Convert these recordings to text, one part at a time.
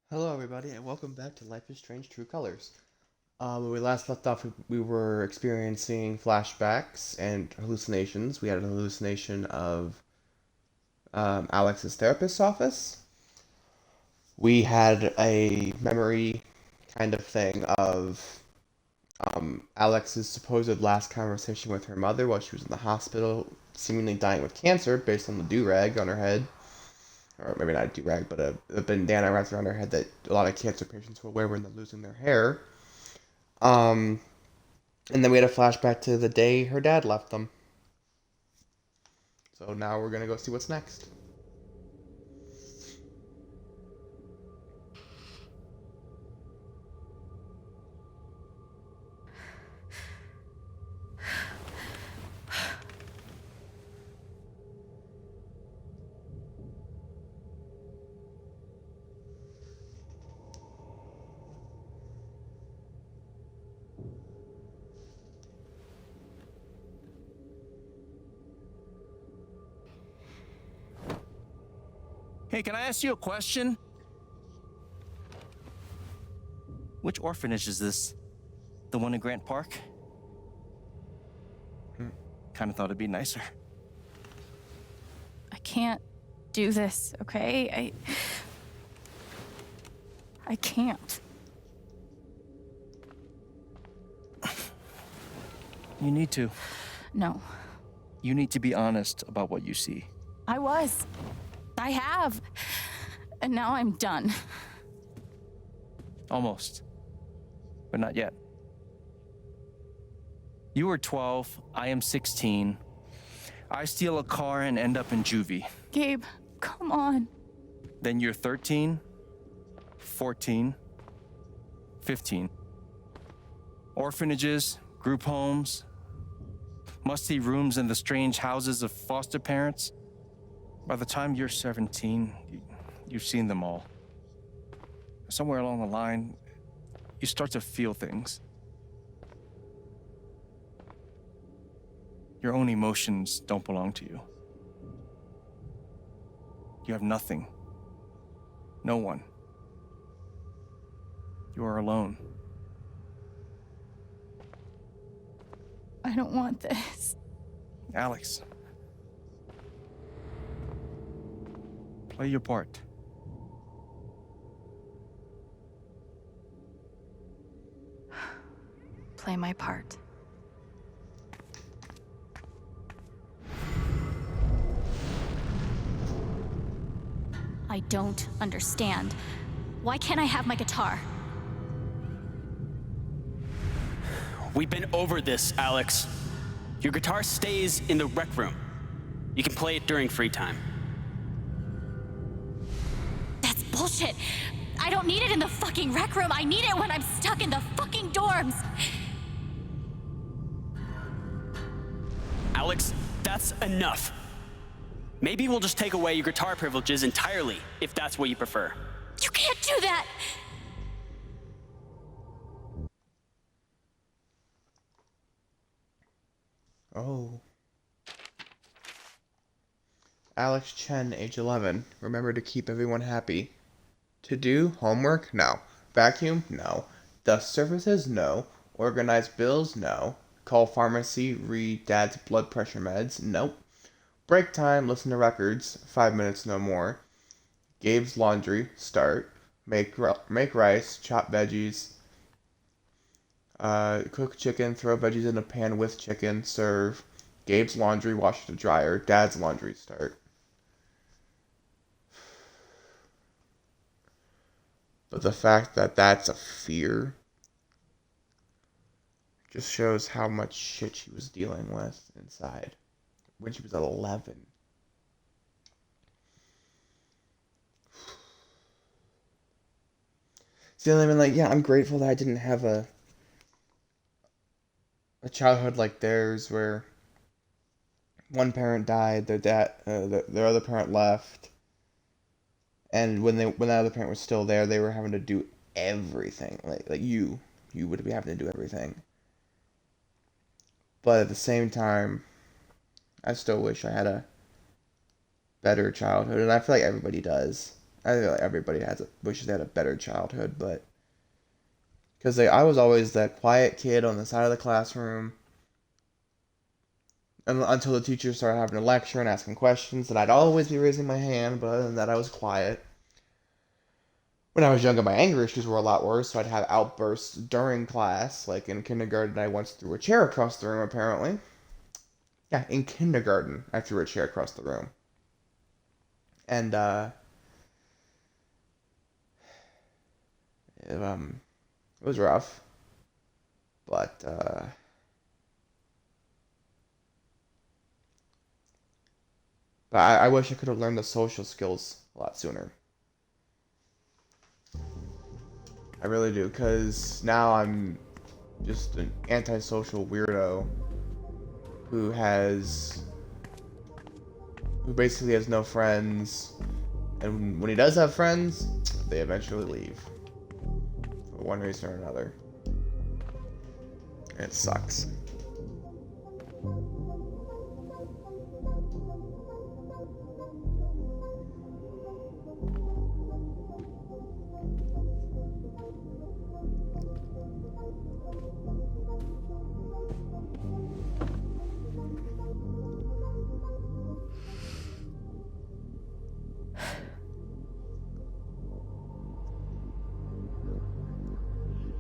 Hello, everybody, and welcome back to Life is Strange True Colors. When we last left off, we were experiencing flashbacks and hallucinations. We had a hallucination of Alex's therapist's office. We had a memory kind of thing of Alex's supposed last conversation with her mother while she was in the hospital, seemingly dying with cancer based on the do-rag on her head. Or maybe not a do-rag, but a bandana wrapped around her head that a lot of cancer patients will wear when they're losing their hair. Um, and then we had a flashback to the day her dad left them. So now we're gonna go see what's next. Hey, can I ask you a question? Which orphanage is this? The one in Grant Park? Kind of thought it'd be nicer. I can't do this, okay? I can't. You need to. No. You need to be honest about what you see. I was. I have. And now I'm done. Almost. But not yet. You were 12, I am 16. I steal a car and end up in juvie. Gabe, come on. Then you're 13, 14, 15. Orphanages, group homes, musty rooms in the strange houses of foster parents. By the time you're 17, you've seen them all. Somewhere along the line, you start to feel things. Your own emotions don't belong to you. You have nothing. No one. You are alone. I don't want this. Alex. Play your part. Play my part. I don't understand. Why can't I have my guitar? We've been over this, Alex. Your guitar stays in the rec room. You can play it during free time. That's bullshit. I don't need it in the fucking rec room. I need it when I'm stuck in the fucking dorms. Alex, that's enough. Maybe we'll just take away your guitar privileges entirely, if that's what you prefer. You can't do that. Oh. Alex Chen, age 11. Remember to keep everyone happy. To do homework? No. Vacuum? No. Dust surfaces? No. Organize bills? No. Call pharmacy? Read dad's blood pressure meds? Nope. Break time? Listen to records? 5 minutes no more. Gabe's laundry? Start. Make rice? Chop veggies? Cook chicken? Throw veggies in a pan with chicken? Serve. Gabe's laundry? Wash the dryer. Dad's laundry? Start. But the fact that that's a fear just shows how much shit she was dealing with inside when she was 11. See, I mean, like, yeah, I'm grateful that I didn't have a childhood like theirs where one parent died, their other parent left, and when that other parent was still there, they were having to do everything. Like you would be having to do everything. But at the same time, I still wish I had a better childhood, and I feel like everybody does. I feel like everybody wishes they had a better childhood, but because I was always that quiet kid on the side of the classroom, until the teacher started having a lecture and asking questions, and I'd always be raising my hand, but other than that, I was quiet. When I was younger, my anger issues were a lot worse, so I'd have outbursts during class. Like in kindergarten, I once threw a chair across the room, apparently. Yeah, in kindergarten, I threw a chair across the room. And, it was rough. But I wish I could have learned the social skills a lot sooner. I really do, because now I'm just an antisocial weirdo who basically has no friends, and when he does have friends, they eventually leave for one reason or another. And it sucks.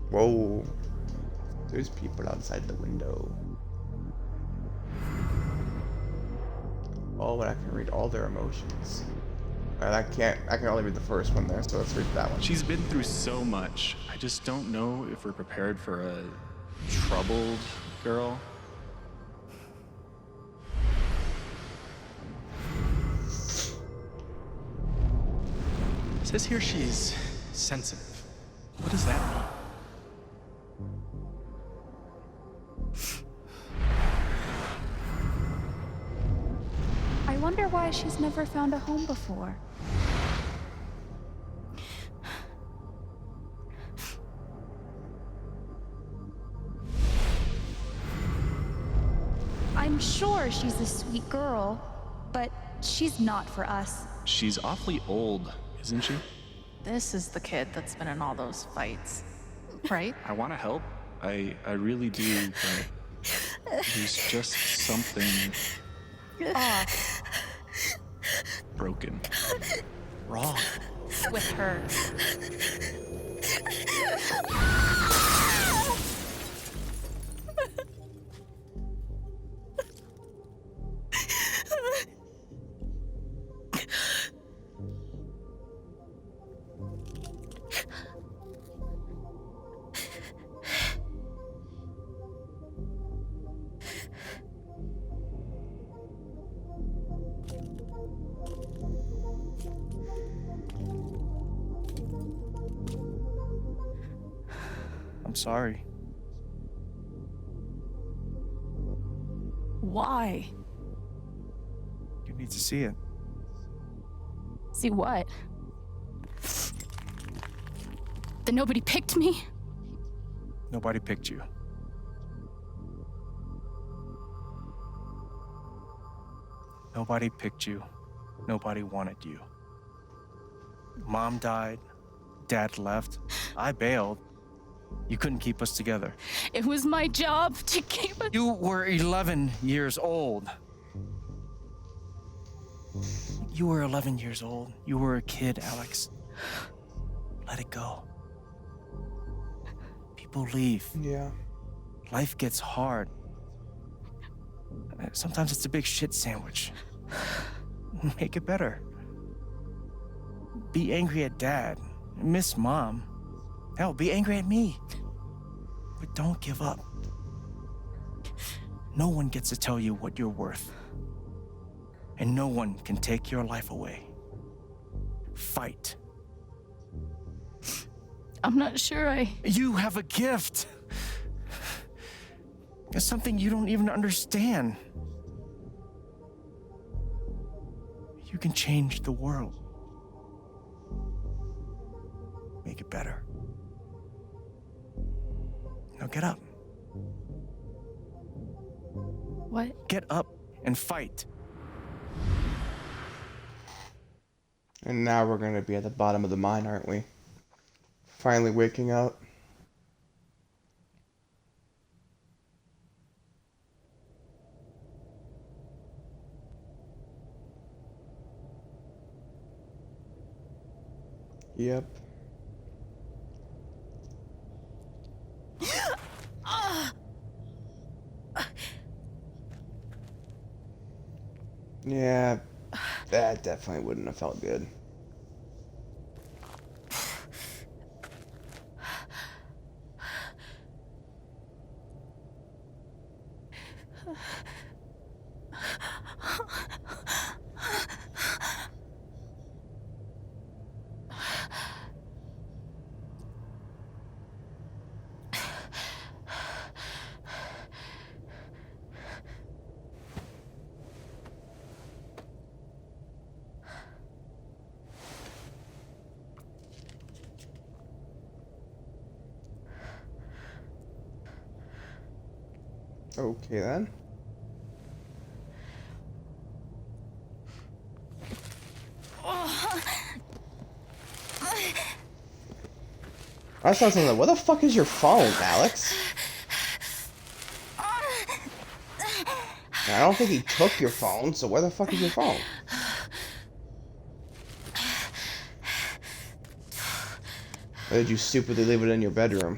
Whoa. There's people outside the window. Oh, and I can read all their emotions. And I can only read the first one there, so let's read that one. She's been through so much. I just don't know if we're prepared for a troubled girl. It says here she's sensitive. What does that mean? I wonder why she's never found a home before. I'm sure she's a sweet girl, but she's not for us. She's awfully old, isn't she? This is the kid that's been in all those fights, right? I want to help. I really do, but there's just something Off broken. Wrong. with her. I'm sorry. Why? You need to see it. See what? That nobody picked me? Nobody picked you. Nobody picked you. Nobody wanted you. Mom died. Dad left. I bailed. You couldn't keep us together. It was my job to keep it. You were 11 years old. You were 11 years old. You were a kid, Alex. Let it go. People leave. Yeah. Life gets hard. Sometimes it's a big shit sandwich. Make it better. Be angry at Dad. Miss Mom. Hell, be angry at me. But don't give up. No one gets to tell you what you're worth. And no one can take your life away. Fight. I'm not sure You have a gift. It's something you don't even understand. You can change the world. Make it better. Now get up. What? Get up and fight. And now we're gonna be at the bottom of the mine, aren't we? Finally waking up. Yep. Yeah, that definitely wouldn't have felt good. Okay then. I saw something like, where the fuck is your phone, Alex? And I don't think he took your phone, so where the fuck is your phone? Or did you stupidly leave it in your bedroom?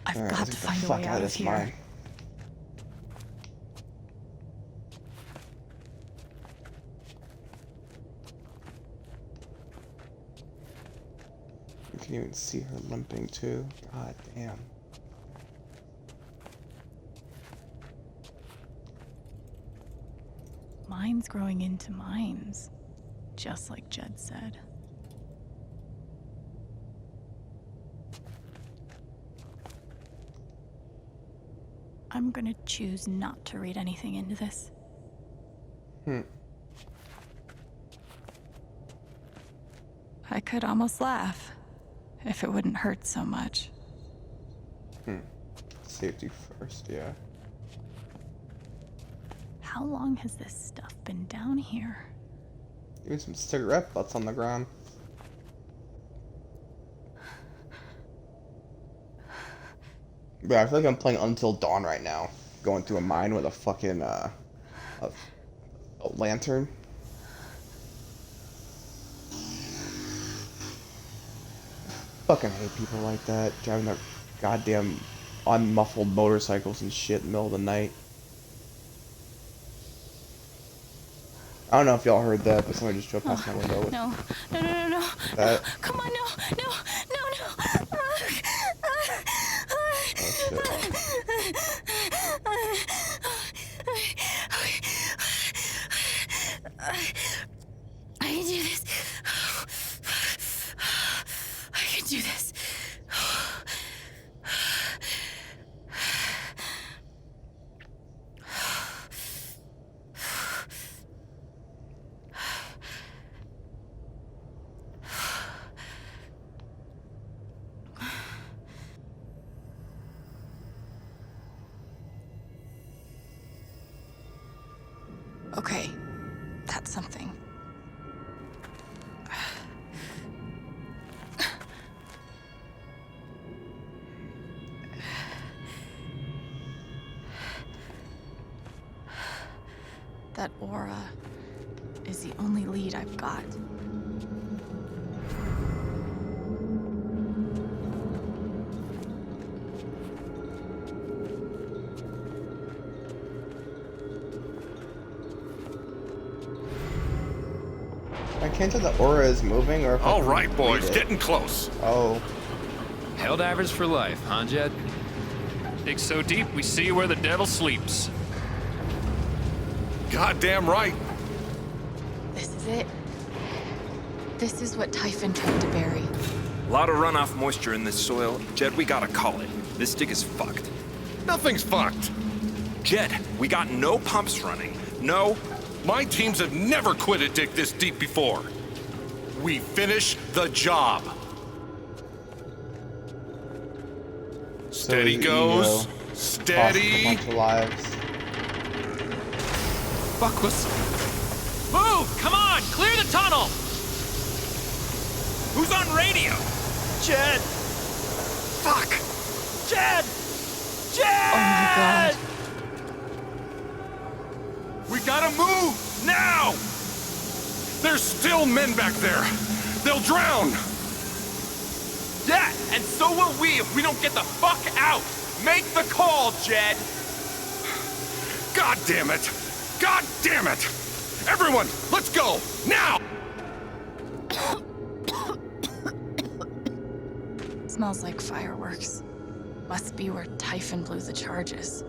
I've Alright, got let's to get the find a fuck way out out of of this here. mine. You can even see her limping too. God damn. Mines growing into mines, just like Jed said. I'm gonna choose not to read anything into this. I could almost laugh if it wouldn't hurt so much. Safety first, yeah. How long has this stuff been down here? Even some cigarette butts on the ground. But I feel like I'm playing Until Dawn right now. Going through a mine with a fucking, a lantern. Fucking hate people like that. Driving their goddamn unmuffled motorcycles and shit in the middle of the night. I don't know if y'all heard that, but somebody just drove past my window with No, no, no, no, no. that. Come on, no, no, no, no. Oh shit. I can do this. I can do this. Okay, that's something. That aura is the only lead I've got. I can't tell the aura is moving or if I All can right, read boys, it. getting close. Oh. Helldivers for life, huh, Jed? Dig so deep, we see where the devil sleeps. Goddamn right. This is it. This is what Typhon tried to bury. A lot of runoff moisture in this soil. Jed, we gotta call it. This dig is fucked. Nothing's fucked. Jed, we got no pumps running. No. My teams have never quit a dig this deep before. We finish the job. Steady his goes. ego cost a Steady. bunch of lives. Fuck was. Move! Come on! Clear the tunnel! Who's on radio? Jed! Fuck! Jed! Oh my god. We gotta move now. There's still men back there. They'll drown. Yeah, and so will we if we don't get the fuck out. Make the call, Jed. God damn it. God damn it. Everyone, let's go now. Smells like fireworks. Must be where Typhon blew the charges.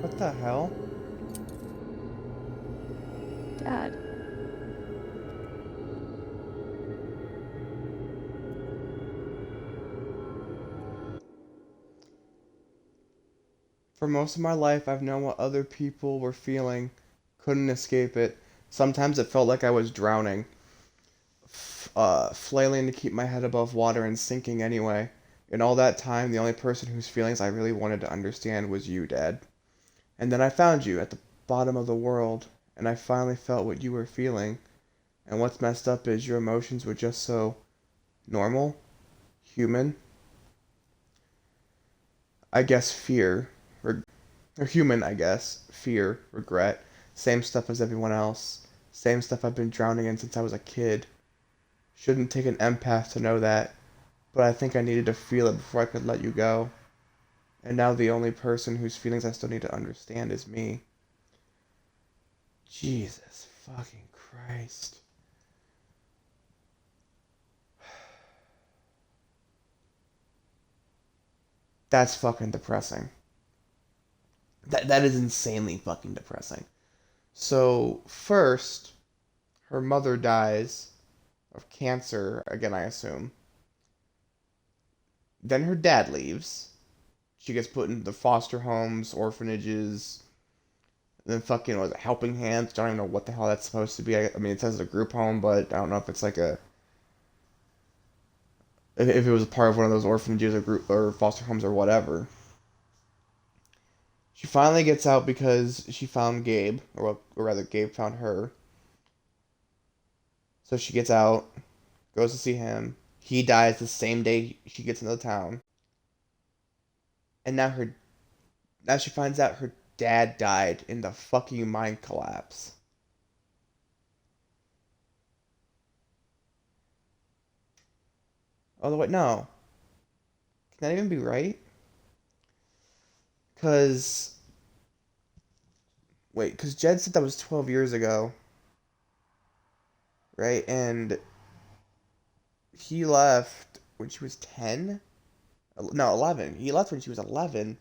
What the hell? Dad. For most of my life, I've known what other people were feeling, couldn't escape it. Sometimes it felt like I was drowning, flailing to keep my head above water and sinking anyway. In all that time, the only person whose feelings I really wanted to understand was you, Dad. And then I found you at the bottom of the world, and I finally felt what you were feeling. And what's messed up is your emotions were just so normal, human. I guess fear, or human, I guess. Fear, regret, same stuff as everyone else. Same stuff I've been drowning in since I was a kid. Shouldn't take an empath to know that, but I think I needed to feel it before I could let you go. And now the only person whose feelings I still need to understand is me. Jesus fucking Christ. That's fucking depressing. That is insanely fucking depressing. So, first, her mother dies of cancer, again I assume. Then her dad leaves. She gets put into foster homes, orphanages, and then fucking, was it Helping Hands? I don't even know what the hell that's supposed to be. I mean, it says a group home, but I don't know if it's like a... If it was a part of one of those orphanages or group or foster homes or whatever. She finally gets out because she found Gabe, or rather, Gabe found her. So she gets out, goes to see him. He dies the same day she gets into the town. And now she finds out her dad died in the fucking mine collapse. Oh, wait, no. Can that even be right? Because Jed said that was 12 years ago. Right? And he left when she was 10? No, 11. He left when she was 11.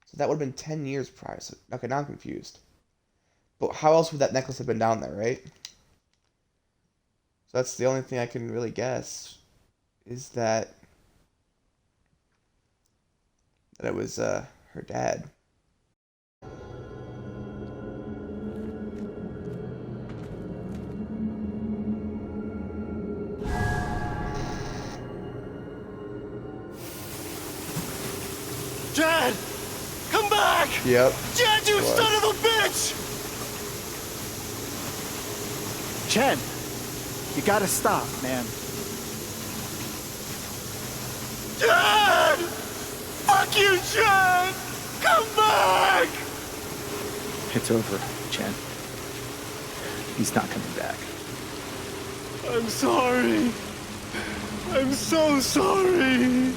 So that would have been 10 years prior. So, okay, now I'm confused. But how else would that necklace have been down there, right? So that's the only thing I can really guess. Is that it was her dad. Dad! Come back! Yep. Dad, you What? son of a bitch! Chen, you gotta stop, man. Dad! Fuck you, Chen! Come back! It's over, Chen. He's not coming back. I'm sorry. I'm so sorry.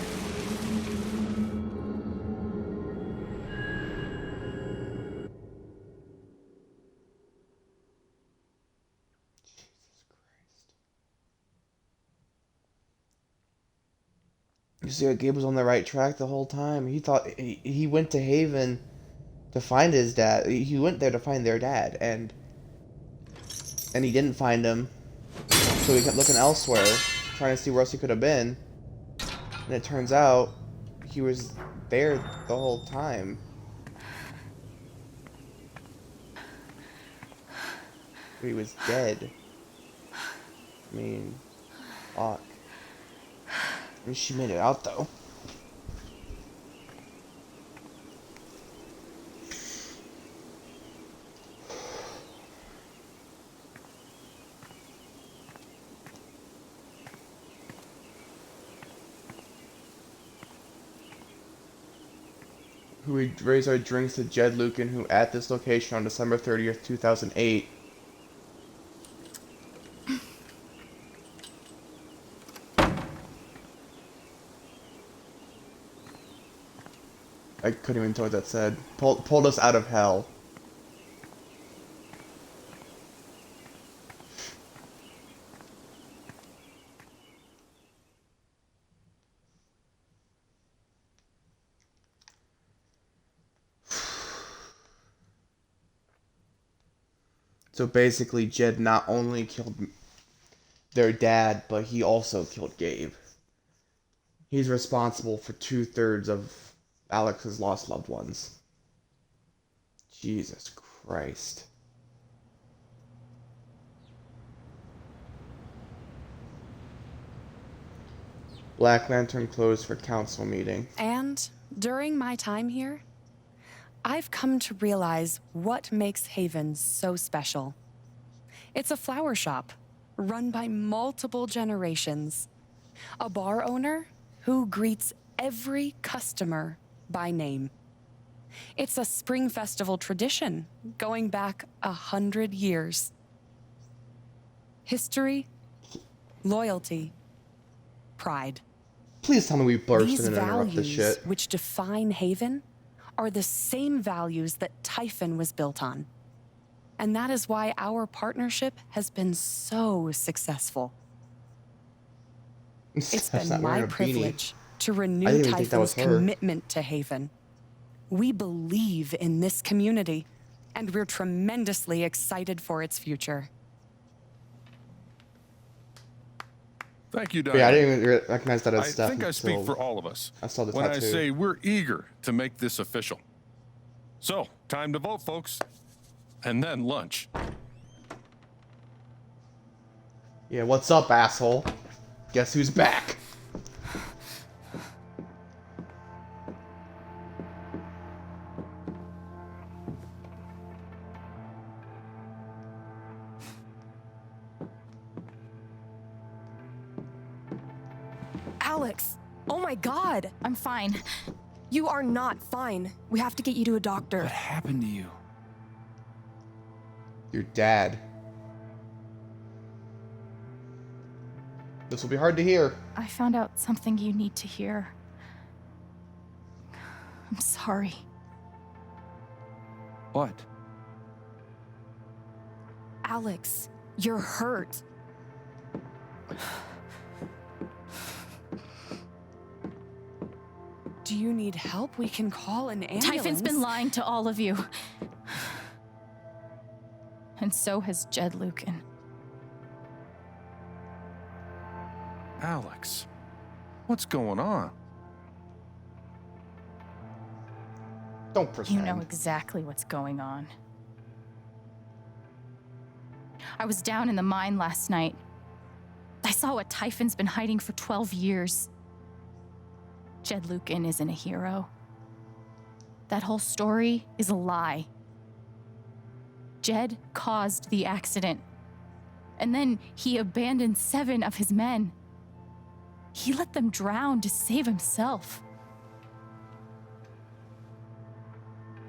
You see, Gabe was on the right track the whole time. He thought he went to Haven to find his dad. He went there to find their dad, and he didn't find him. So he kept looking elsewhere, trying to see where else he could have been. And it turns out he was there the whole time. He was dead. I mean, fuck. I mean, she made it out though. Who we raise our drinks to Jed Lucan, who at this location on December 30th, 2008. I couldn't even tell what that said. Pulled us out of hell. So basically, Jed not only killed their dad, but he also killed Gabe. He's responsible for 2/3 of Alex's lost loved ones. Jesus Christ. Black Lantern closed for council meeting. And during my time here, I've come to realize what makes Haven so special. It's a flower shop run by multiple generations. A bar owner who greets every customer by name. It's a spring festival tradition going back 100 years. History, loyalty, pride. Please tell me we burst These in and interrupt this values, shit. which define Haven, are the same values that Typhon was built on. And that is why our partnership has been so successful. It's been my privilege to renew Typhon's commitment to Haven. We believe in this community, and we're tremendously excited for its future. Thank you, Diane. Yeah, I didn't even recognize that as Steph. I think I speak for all of us I saw the when tattoo. I say we're eager to make this official. So, time to vote, folks. And then lunch. Yeah, what's up, asshole? Guess who's back? Alex! Oh my god! I'm fine. You are not fine. We have to get you to a doctor. What happened to you? Your dad. This will be hard to hear. I found out something you need to hear. I'm sorry. What? Alex, you're hurt. Do you need help? We can call an ambulance. Typhon's been lying to all of you. And so has Jed Lucan. Alex, what's going on? Don't pretend. You know exactly what's going on. I was down in the mine last night. I saw what Typhon's been hiding for 12 years. Jed Lucan isn't a hero. That whole story is a lie. Jed caused the accident. And then he abandoned 7 of his men. He let them drown to save himself.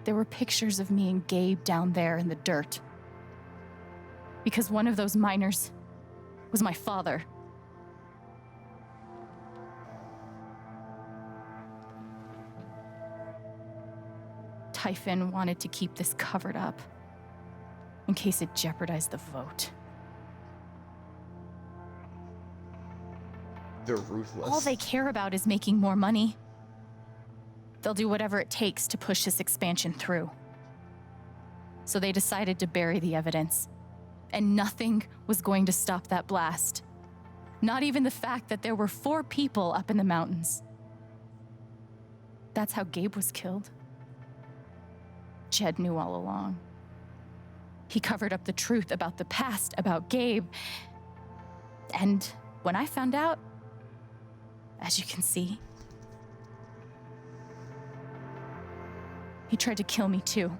There were pictures of me and Gabe down there in the dirt. Because one of those miners was my father. Typhon wanted to keep this covered up in case it jeopardized the vote. They're ruthless. All they care about is making more money. They'll do whatever it takes to push this expansion through. So they decided to bury the evidence. And nothing was going to stop that blast. Not even the fact that there were 4 people up in the mountains. That's how Gabe was killed. Jed knew all along. He covered up the truth about the past, about Gabe. And when I found out, as you can see, he tried to kill me too.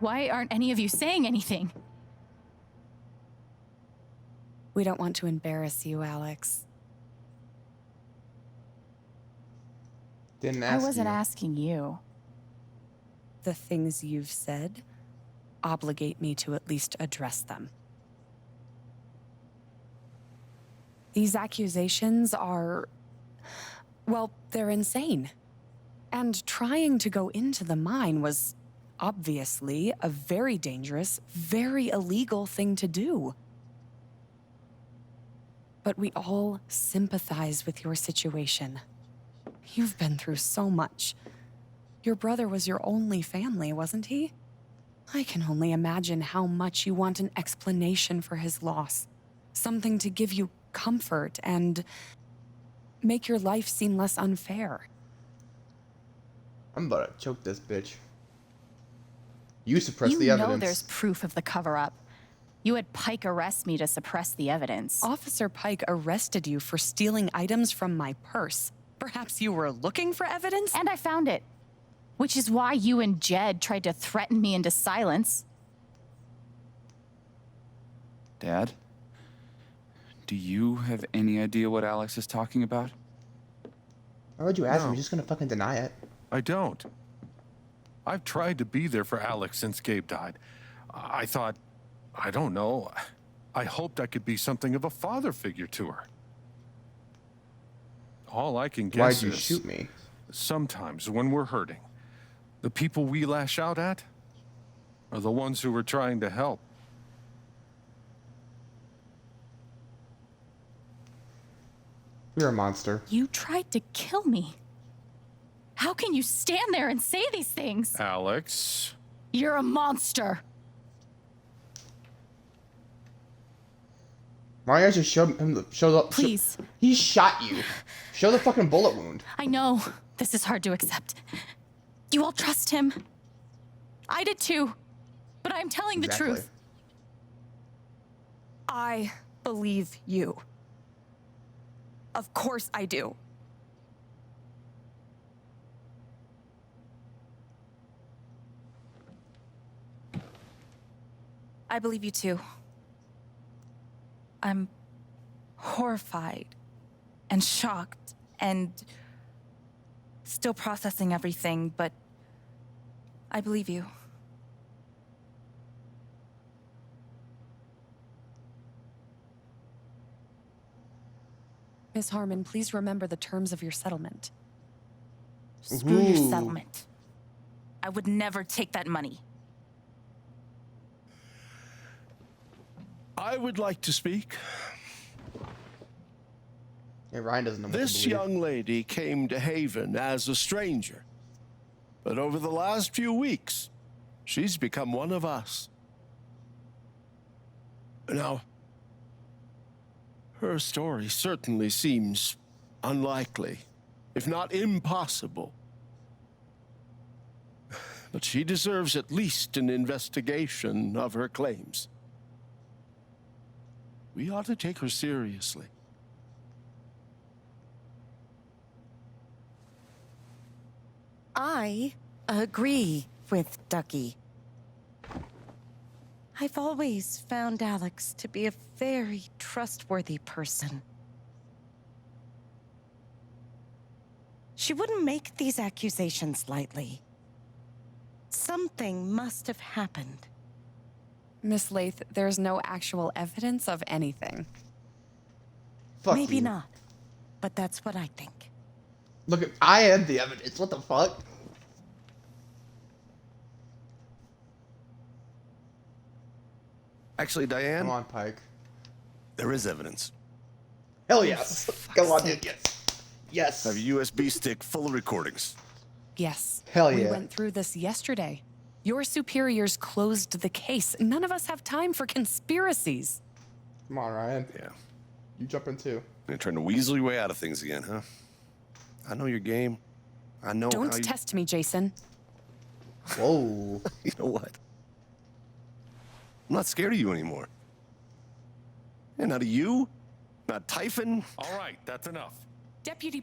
Why aren't any of you saying anything? We don't want to embarrass you, Alex. Didn't ask I wasn't you. asking you. The things you've said obligate me to at least address them. These accusations are, well, they're insane. And trying to go into the mine was obviously a very dangerous, very illegal thing to do. But we all sympathize with your situation. You've been through so much. Your brother was your only family, wasn't he? I can only imagine how much you want an explanation for his loss. Something to give you comfort and make your life seem less unfair. I'm about to choke this bitch. You suppress You the evidence. know there's proof of the cover-up. You had Pike arrest me to suppress the evidence. Officer Pike arrested you for stealing items from my purse. Perhaps you were looking for evidence? And I found it. Which is why you and Jed tried to threaten me into silence. Dad? Do you have any idea what Alex is talking about? Why would you ask him? No. He's just gonna fucking deny it. I don't. I've tried to be there for Alex since Gabe died. I thought, I don't know, I hoped I could be something of a father figure to her. All I can guess Why'd you is shoot me? sometimes when we're hurting, the people we lash out at are the ones who we're trying to help. You're a monster. You tried to kill me. How can you stand there and say these things? Alex. You're a monster. Why don't you just show up? Please. He shot you. Show the fucking bullet wound. I know this is hard to accept. You all trust him. I did too. But I'm telling the truth. I believe you. Of course I do. I believe you too. I'm horrified and shocked and still processing everything, but I believe you. Miss Harmon, please remember the terms of your settlement. Screw your settlement. I would never take that money. I would like to speak. Yeah, Ryan doesn't know what to This believe. young lady came to Haven as a stranger, but over the last few weeks, she's become one of us. Now, her story certainly seems unlikely, if not impossible. But she deserves at least an investigation of her claims. We ought to take her seriously. I agree with Ducky. I've always found Alex to be a very trustworthy person. She wouldn't make these accusations lightly. Something must have happened. Miss Lath, there's no actual evidence of anything. Fuck Maybe you. not, but that's what I think. Look, I had the evidence. What the fuck? Actually, Diane, Come on, Pike. there is evidence. Hell yes. Come on, dude. Yes. Yes. I have a USB stick full of recordings. Yes. Hell We yeah. went through this yesterday. Your superiors closed the case. None of us have time for conspiracies. Come on, Ryan. Yeah. You jump in too. You're trying to weasel your way out of things again, huh? I know your game. I know Don't how you... test me, Jason. Whoa. You know what? I'm not scared of you anymore. And not of you, not Typhon. All right, that's enough. Deputy...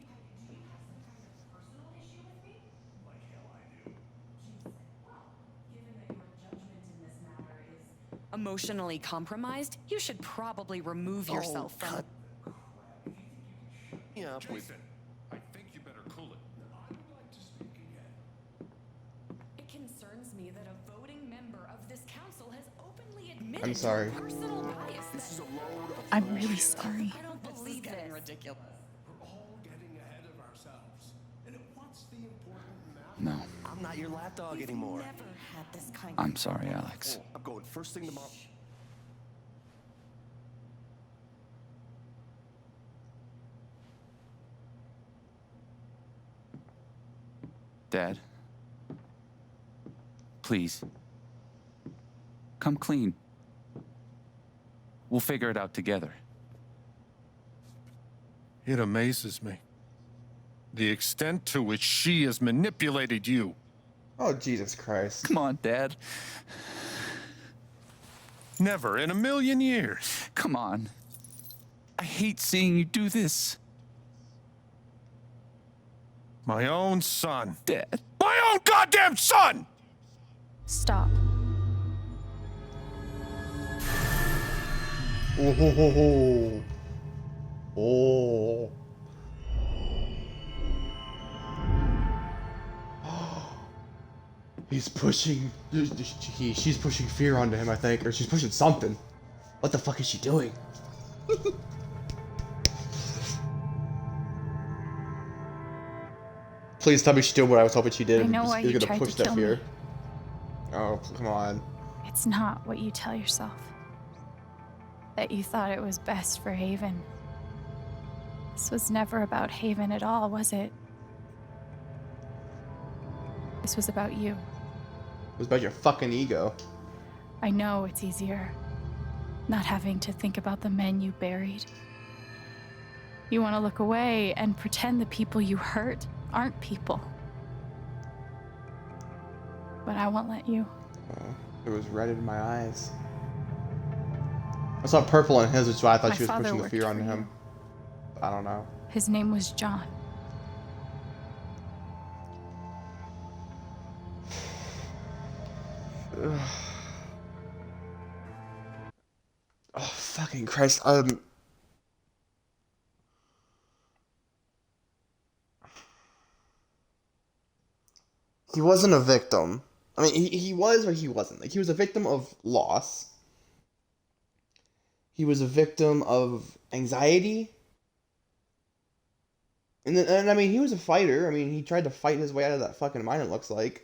Emotionally compromised, you should probably remove yourself from... Yeah, Jason, I think you better cool it. It concerns me that a voting member of this council has openly admitted I'm sorry. to a personal bias. This is a load of I'm really sorry. I don't believe this. Ridiculous. We're all getting ahead of ourselves. And what's the important No, I'm not your lapdog anymore. Never had this kind I'm sorry, Alex. I'm going first thing tomorrow. Dad, please, come clean. We'll figure it out together. It amazes me. The extent to which she has manipulated you. Oh, Jesus Christ. Come on, Dad. Never in a million years. Come on. I hate seeing you do this. My own son. Dad. My own goddamn son! Stop. Oh. Oh. He's pushing. She's pushing fear onto him, I think, or she's pushing something. What the fuck is she doing? Please tell me she did what I was hoping she did. I know why you gonna tried push to that kill fear. me. Oh, come on. It's not what you tell yourself. That you thought it was best for Haven. This was never about Haven at all, was it? This was about you. It was about your fucking ego. I know it's easier not having to think about the men you buried. You want to look away and pretend the people you hurt aren't people. But I won't let you. It was red in my eyes. I saw purple in his, which is why I thought My she was father pushing the worked fear for onto you. him. I don't know. His name was John. Oh, fucking Christ. He wasn't a victim. I mean, he was, but he wasn't. Like, he was a victim of loss. He was a victim of anxiety. And I mean, he was a fighter. I mean, he tried to fight his way out of that fucking mine, it looks like.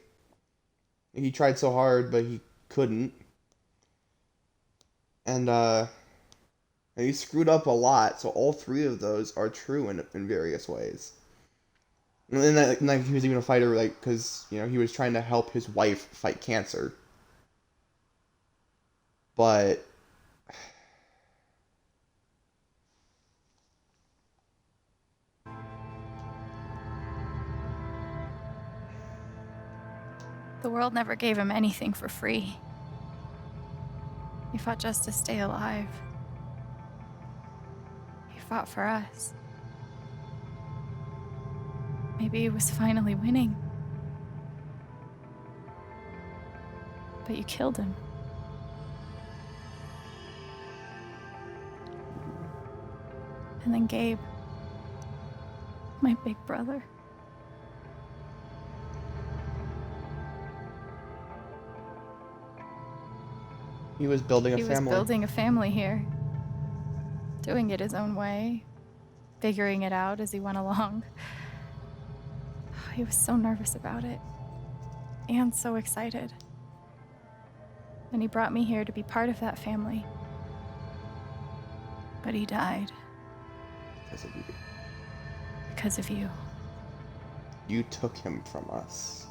He tried so hard, but he couldn't. And he screwed up a lot, so all three of those are true in various ways. And then he was even a fighter, like, because, you know, he was trying to help his wife fight cancer. But The world never gave him anything for free. He fought just to stay alive. He fought for us. Maybe he was finally winning. But you killed him. And then Gabe, my big brother. He was building a family. He was building a family here. Doing it his own way. Figuring it out as he went along. He was so nervous about it. And so excited. And he brought me here to be part of that family. But he died. Because of you. Because of you. You took him from us.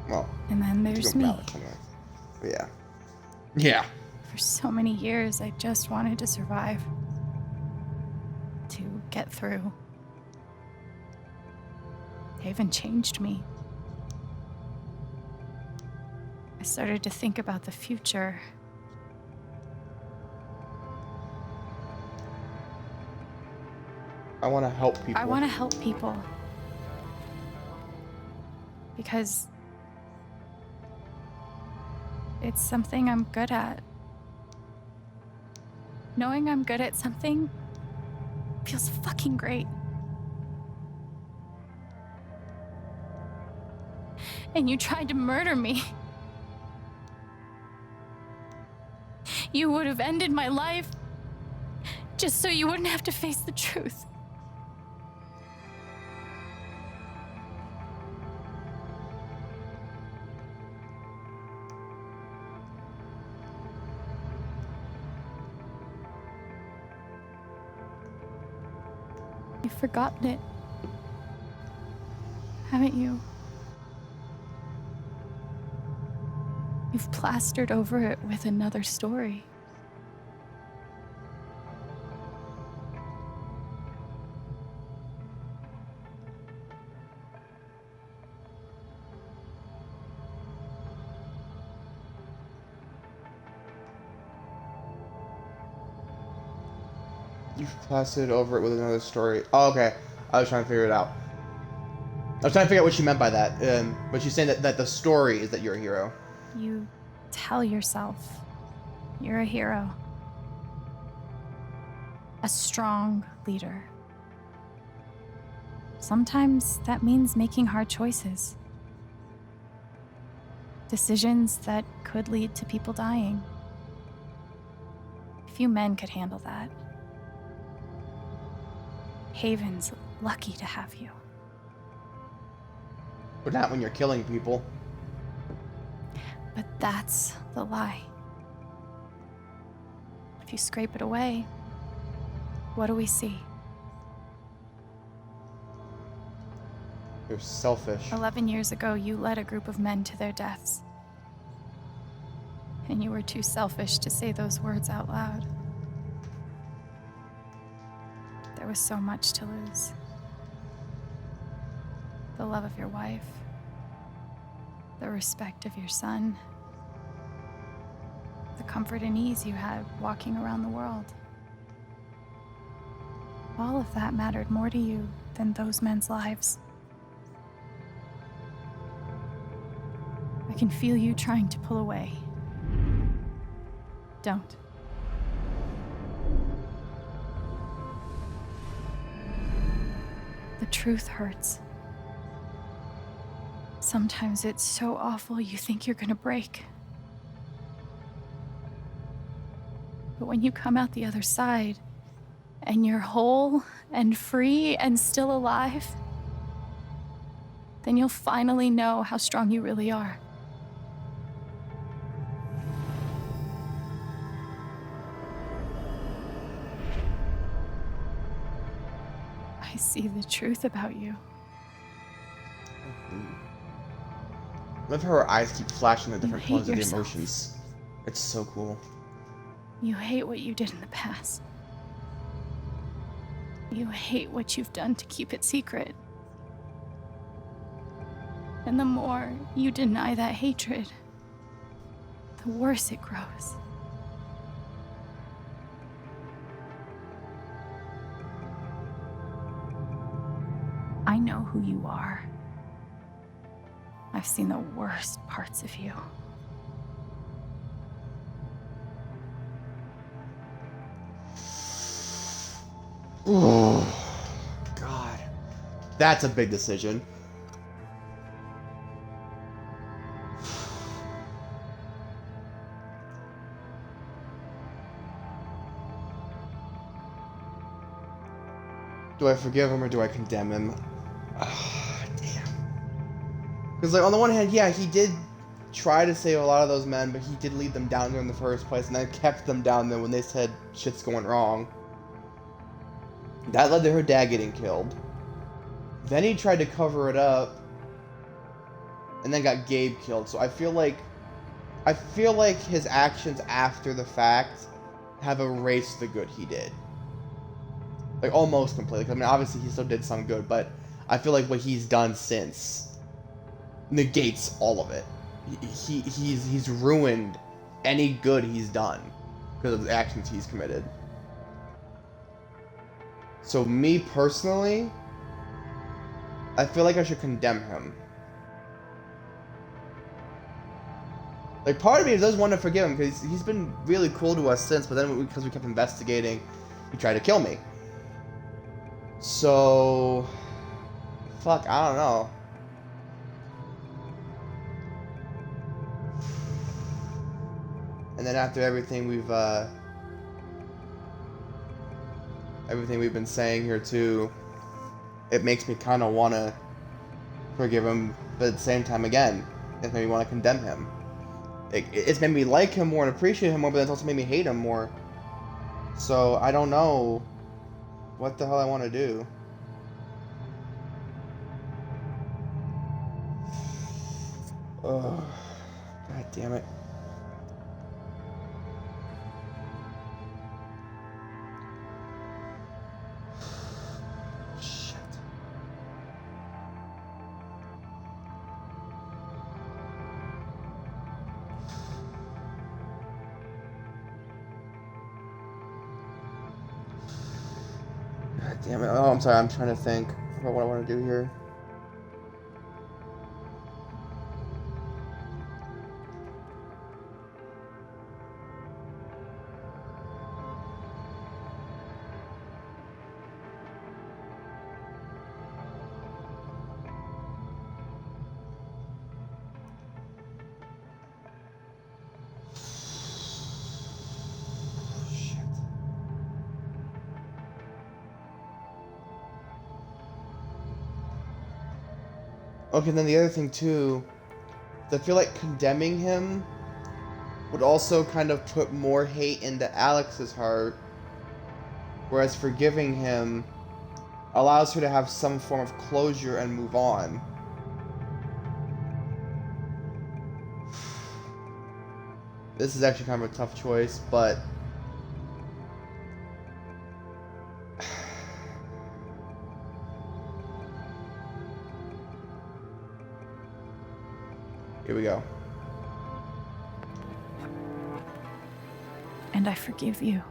Well, and then there's me. Alex anyway. But yeah. Yeah. For so many years, I just wanted to survive. To get through. Haven changed me. I started to think about the future. I want to help people. I want to help people. Because it's something I'm good at. Knowing I'm good at something feels fucking great. And you tried to murder me. You would have ended my life just so you wouldn't have to face the truth. You've forgotten it, haven't you? You've plastered over it with another story. You've plastered over it with another story. Oh, okay. I was trying to figure it out. I was trying to figure out what she meant by that. But she's saying that the story is that you're a hero. You tell yourself you're a hero. A strong leader. Sometimes that means making hard choices. Decisions that could lead to people dying. Few men could handle that. Haven's lucky to have you. But not when you're killing people. But that's the lie. If you scrape it away, what do we see? You're selfish. 11 years ago, you led a group of men to their deaths. And you were too selfish to say those words out loud. There was so much to lose. The love of your wife. The respect of your son. The comfort and ease you had walking around the world. All of that mattered more to you than those men's lives. I can feel you trying to pull away. Don't. The truth hurts. Sometimes it's so awful you think you're gonna break. But when you come out the other side, and you're whole and free and still alive, then you'll finally know how strong you really are. I see the truth about you. I love how her eyes keep flashing the different colors of the yourself. emotions. It's so cool. You hate what you did in the past. You hate what you've done to keep it secret. And the more you deny that hatred, the worse it grows. I know who you are. I've seen the worst parts of you. That's a big decision. Do I forgive him or do I condemn him? Ah, damn. Because, like, on the one hand, yeah, he did try to save a lot of those men, but he did lead them down there in the first place, and then kept them down there when they said shit's going wrong. That led to her dad getting killed. Then he tried to cover it up, and then got Gabe killed. So I feel like his actions after the fact have erased the good he did. Like, almost completely. I mean, obviously he still did some good, but I feel like what he's done since negates all of it. He's ruined any good he's done because of the actions he's committed. So me personally, I feel like I should condemn him. Like, part of me does want to forgive him because he's been really cool to us since, but then because we kept investigating, he tried to kill me. So, fuck, I don't know. And then after everything we've been saying here too, it makes me kind of want to forgive him, but at the same time, again, it made me want to condemn him. It's made me like him more and appreciate him more, but it's also made me hate him more. So I don't know what the hell I want to do. Oh, God damn it. Shit. God damn it. Oh, I'm sorry. I'm trying to think about what I want to do here. Okay, then the other thing too, I feel like condemning him would also kind of put more hate into Alex's heart, whereas forgiving him allows her to have some form of closure and move on. This is actually kind of a tough choice, but here we go. And I forgive you.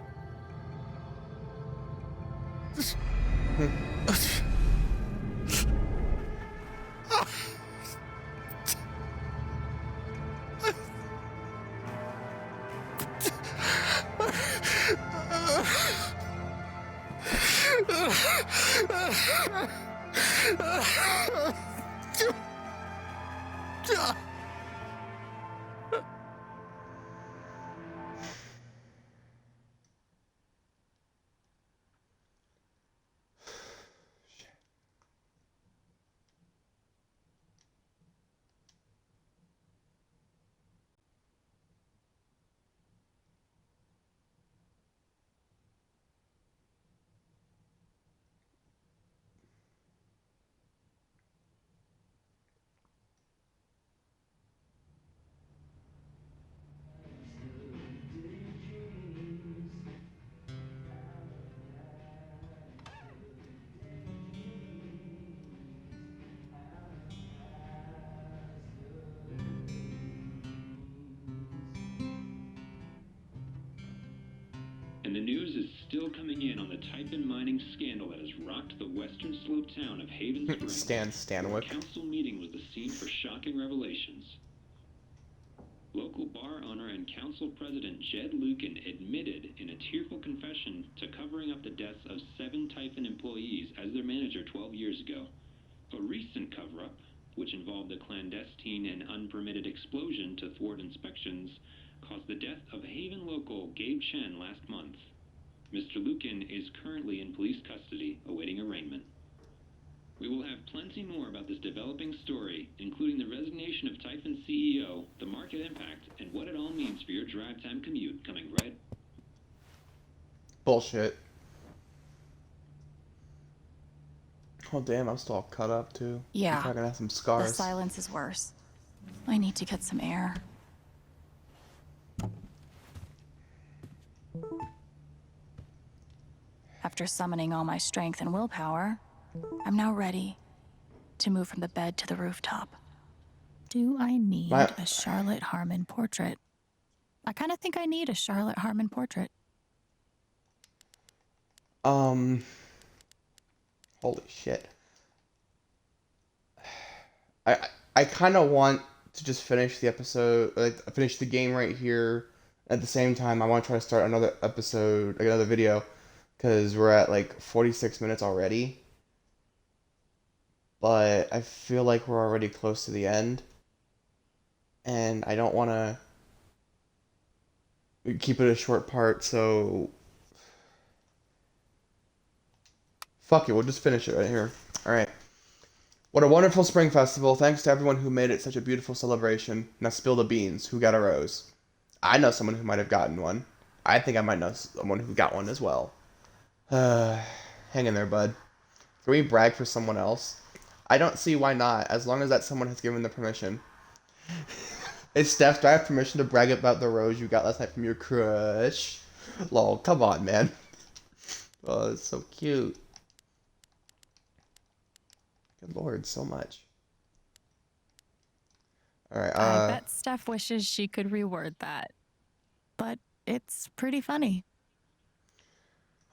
And the news is still coming in on the Typhon mining scandal that has rocked the western slope town of Haven Springs. Stanwyck. A council meeting was the scene for shocking revelations. Local bar owner and council president Jed Lucan admitted in a tearful confession to covering up the deaths of 7 Typhon employees as their manager 12 years ago. A recent cover-up, which involved a clandestine and unpermitted explosion to thwart inspections, caused the death of Haven local Gabe Chen last month. Mr. Lucan is currently in police custody, awaiting arraignment. We will have plenty more about this developing story, including the resignation of Typhon's CEO, the market impact, and what it all means for your drive time commute coming right. Bullshit. Oh damn, I'm still all cut up too. Yeah. I'm probably gonna have some The scars. silence is worse. I need to get some air. After summoning all my strength and willpower, I'm now ready to move from the bed to the rooftop. Do I need a Charlotte Harmon portrait? I kind of think I need a Charlotte Harmon portrait. Holy shit. I kind of want to just finish the episode, like finish the game right here. At the same time, I want to try to start another episode, like another video, because we're at like 46 minutes already. But I feel like we're already close to the end, and I don't want to keep it a short part, so fuck it, we'll just finish it right here. Alright. What a wonderful spring festival. Thanks to everyone who made it such a beautiful celebration. Now spill the beans. Who got a rose? I know someone who might have gotten one. I think I might know someone who got one as well. Hang in there, bud. Can we brag for someone else? I don't see why not, as long as that someone has given the permission. Hey, Steph, do I have permission to brag about the rose you got last night from your crush? Lol, come on, man. Oh, it's so cute. Good lord, so much. Alright, I bet Steph wishes she could reword that. But it's pretty funny.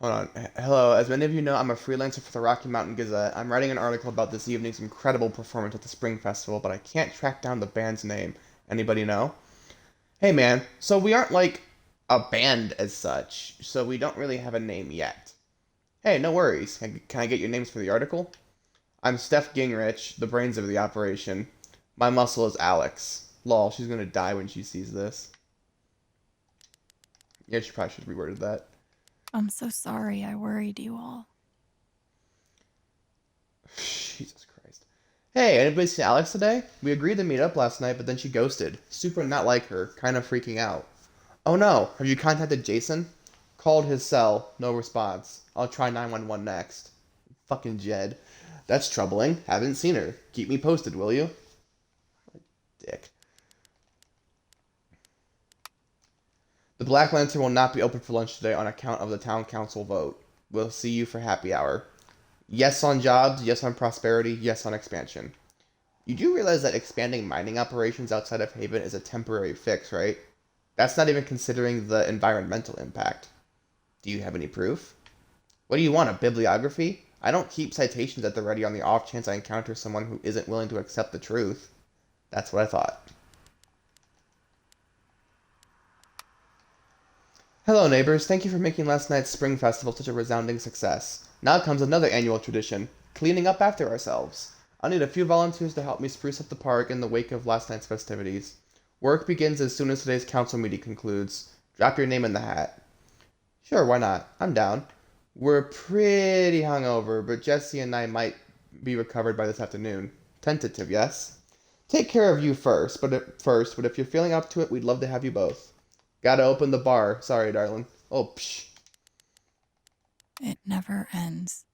Hold on. Hello, as many of you know, I'm a freelancer for the Rocky Mountain Gazette. I'm writing an article about this evening's incredible performance at the Spring Festival, but I can't track down the band's name. Anybody know? Hey man, so we aren't like a band as such, so we don't really have a name yet. Hey, no worries. Can I get your names for the article? I'm Steph Gingrich, the brains of the operation. My muscle is Alex. Lol, she's gonna die when she sees this. Yeah, she probably should have reworded that. I'm so sorry I worried you all. Jesus Christ. Hey, anybody see Alex today? We agreed to meet up last night, but then she ghosted. Super not like her, kind of freaking out. Oh no, have you contacted Jason? Called his cell, no response. I'll try 911 next. Fucking Jed. That's troubling. Haven't seen her. Keep me posted, will you? Dick. The Black Lantern will not be open for lunch today on account of the town council vote. We'll see you for happy hour. Yes on jobs, yes on prosperity, yes on expansion. You do realize that expanding mining operations outside of Haven is a temporary fix, right? That's not even considering the environmental impact. Do you have any proof? What do you want, a bibliography? I don't keep citations at the ready on the off chance I encounter someone who isn't willing to accept the truth. That's what I thought. Hello neighbors, thank you for making last night's Spring Festival such a resounding success. Now comes another annual tradition, cleaning up after ourselves. I'll need a few volunteers to help me spruce up the park in the wake of last night's festivities. Work begins as soon as today's council meeting concludes. Drop your name in the hat. Sure, why not? I'm down. We're pretty hungover, but Jesse and I might be recovered by this afternoon. Tentative, yes? Take care of you first, but if you're feeling up to it, we'd love to have you both. Gotta open the bar. Sorry, darling. Oh, psh. It never ends.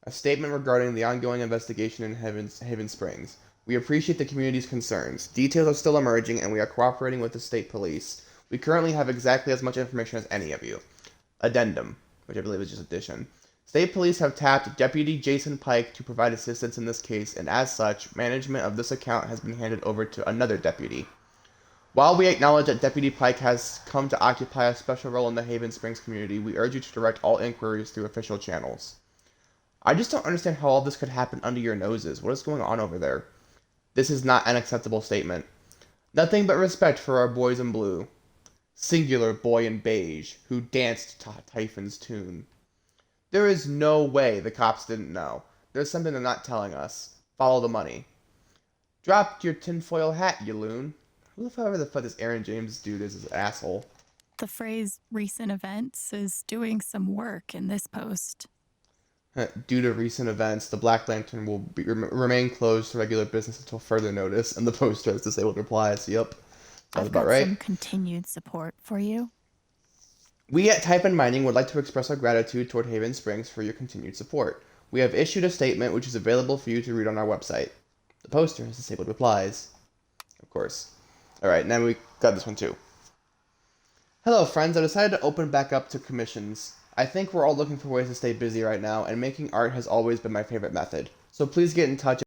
A statement regarding the ongoing investigation in Haven Springs. We appreciate the community's concerns. Details are still emerging, and we are cooperating with the state police. We currently have exactly as much information as any of you. Addendum, which I believe is just addition. State police have tapped Deputy Jason Pike to provide assistance in this case, and as such, management of this account has been handed over to another deputy. While we acknowledge that Deputy Pike has come to occupy a special role in the Haven Springs community, we urge you to direct all inquiries through official channels. I just don't understand how all this could happen under your noses. What is going on over there? This is not an acceptable statement. Nothing but respect for our boys in blue. Singular boy in beige, who danced to Typhon's tune. There is no way the cops didn't know. There's something they're not telling us. Follow the money. Dropped your tinfoil hat, you loon. Whoever the fuck this Aaron James dude is an asshole. The phrase recent events is doing some work in this post. Due to recent events, the Black Lantern will remain closed to regular business until further notice, and the poster has disabled replies. Yep. Sounds about right. I've got some continued support for you. We at Type and Mining would like to express our gratitude toward Haven Springs for your continued support. We have issued a statement which is available for you to read on our website. The poster has disabled replies. Of course. Alright, now we got this one too. Hello friends, I decided to open back up to commissions. I think we're all looking for ways to stay busy right now, and making art has always been my favorite method. So please get in touch.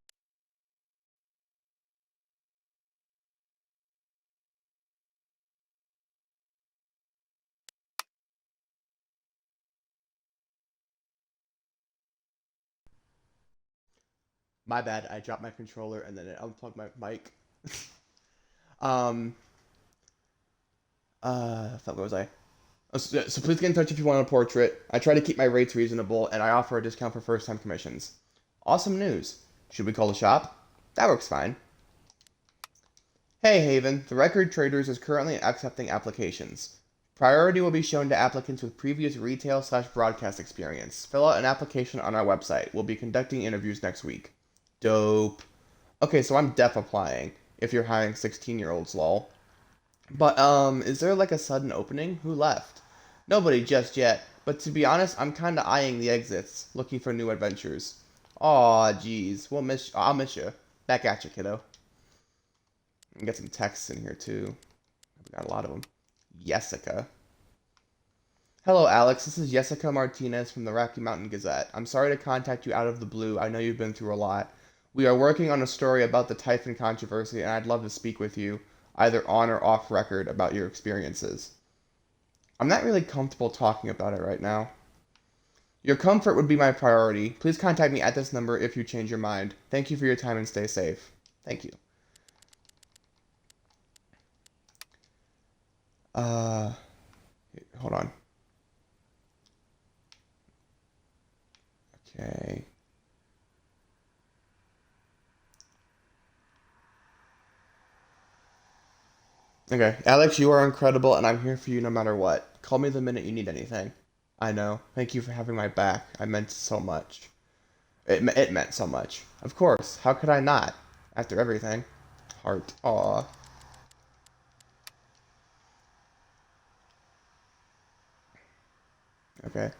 My bad, I dropped my controller and then it unplugged my mic. Where was I? So please get in touch if you want a portrait. I try to keep my rates reasonable, and I offer a discount for first-time commissions. Awesome news. Should we call the shop? That works fine. Hey Haven, the Record Traders is currently accepting applications. Priority will be shown to applicants with previous retail/broadcast experience. Fill out an application on our website. We'll be conducting interviews next week. Dope. Okay, so I'm def applying, if you're hiring 16-year-olds, lol. But, is there like a sudden opening? Who left? Nobody just yet, but to be honest, I'm kinda eyeing the exits, looking for new adventures. Aw, jeez, I'll miss you. Back at you, kiddo. Get some texts in here, too. I've got a lot of them. Jessica. Hello, Alex. This is Jessica Martinez from the Rocky Mountain Gazette. I'm sorry to contact you out of the blue. I know you've been through a lot. We are working on a story about the Typhon controversy, and I'd love to speak with you, either on or off record, about your experiences. I'm not really comfortable talking about it right now. Your comfort would be my priority. Please contact me at this number if you change your mind. Thank you for your time and stay safe. Thank you. Hold on. Okay. Okay, Alex, you are incredible, and I'm here for you no matter what. Call me the minute you need anything. I know. Thank you for having my back. I meant so much. It meant so much. Of course. How could I not? After everything. Heart. Aw. Okay.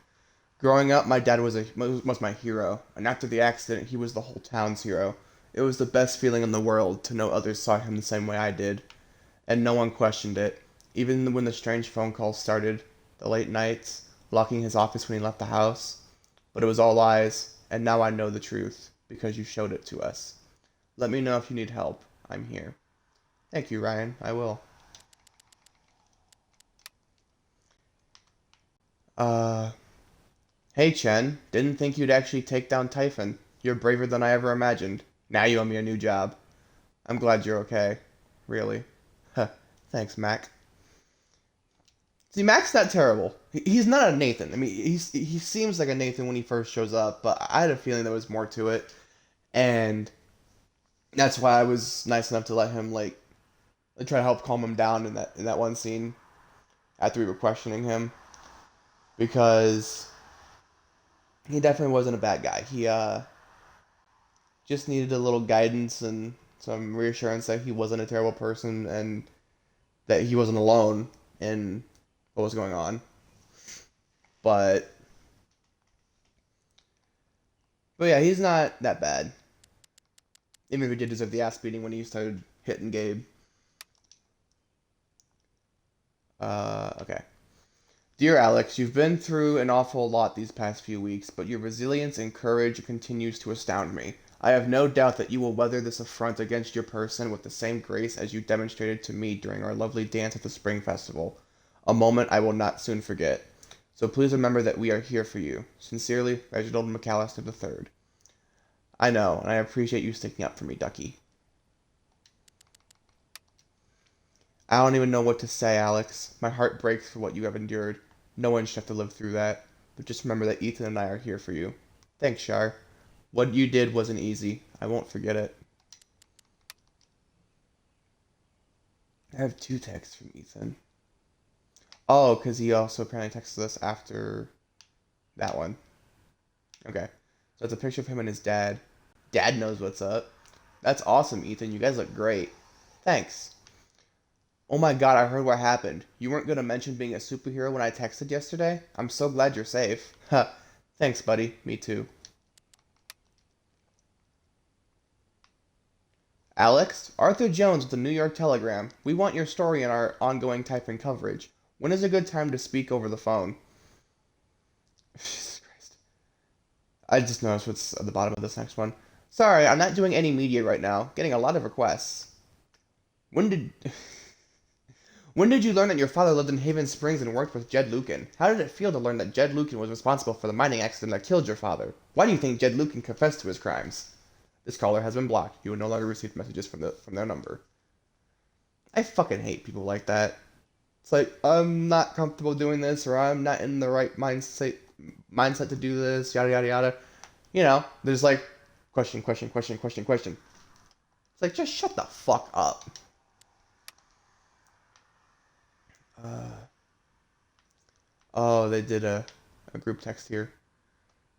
Growing up, my dad was my hero, and after the accident, he was the whole town's hero. It was the best feeling in the world to know others saw him the same way I did, and no one questioned it. Even when the strange phone calls started, the late nights, locking his office when he left the house. But it was all lies, and now I know the truth, because you showed it to us. Let me know if you need help. I'm here. Thank you, Ryan. I will. Hey Chen, didn't think you'd actually take down Typhon. You're braver than I ever imagined. Now you owe me a new job. I'm glad you're okay. Really. Huh. Thanks, Mac. See, Mac's not terrible. He's not a Nathan. I mean, he seems like a Nathan when he first shows up, but I had a feeling there was more to it. And that's why I was nice enough to let him, like, try to help calm him down in that one scene after we were questioning him. Because he definitely wasn't a bad guy. He just needed a little guidance and some reassurance that he wasn't a terrible person and that he wasn't alone in what was going on. But yeah, he's not that bad. Even if he did deserve the ass beating when he started hitting Gabe. Okay. Dear Alex, you've been through an awful lot these past few weeks, but your resilience and courage continues to astound me. I have no doubt that you will weather this affront against your person with the same grace as you demonstrated to me during our lovely dance at the Spring Festival. A moment I will not soon forget. So please remember that we are here for you. Sincerely, Reginald McAllister III. I know, and I appreciate you sticking up for me, Ducky. I don't even know what to say, Alex. My heart breaks for what you have endured. No one should have to live through that. But just remember that Ethan and I are here for you. Thanks, Shar. What you did wasn't easy. I won't forget it. I have 2 texts from Ethan. Oh, because he also apparently texted us after that one. Okay. So it's a picture of him and his dad. Dad knows what's up. That's awesome, Ethan. You guys look great. Thanks. Oh my god, I heard what happened. You weren't going to mention being a superhero when I texted yesterday? I'm so glad you're safe. Huh. Thanks, buddy. Me too. Alex, Arthur Jones with the New York Telegram. We want your story in our ongoing typing coverage. When is a good time to speak over the phone? Jesus Christ. I just noticed what's at the bottom of this next one. Sorry, I'm not doing any media right now. Getting a lot of requests. When did... When did you learn that your father lived in Haven Springs and worked with Jed Lucan? How did it feel to learn that Jed Lucan was responsible for the mining accident that killed your father? Why do you think Jed Lucan confessed to his crimes? This caller has been blocked. You will no longer receive messages from their number. I fucking hate people like that. It's like, I'm not comfortable doing this, or I'm not in the right mindset to do this, yada yada yada. You know, there's like question. It's like, just shut the fuck up. Oh, they did a group text here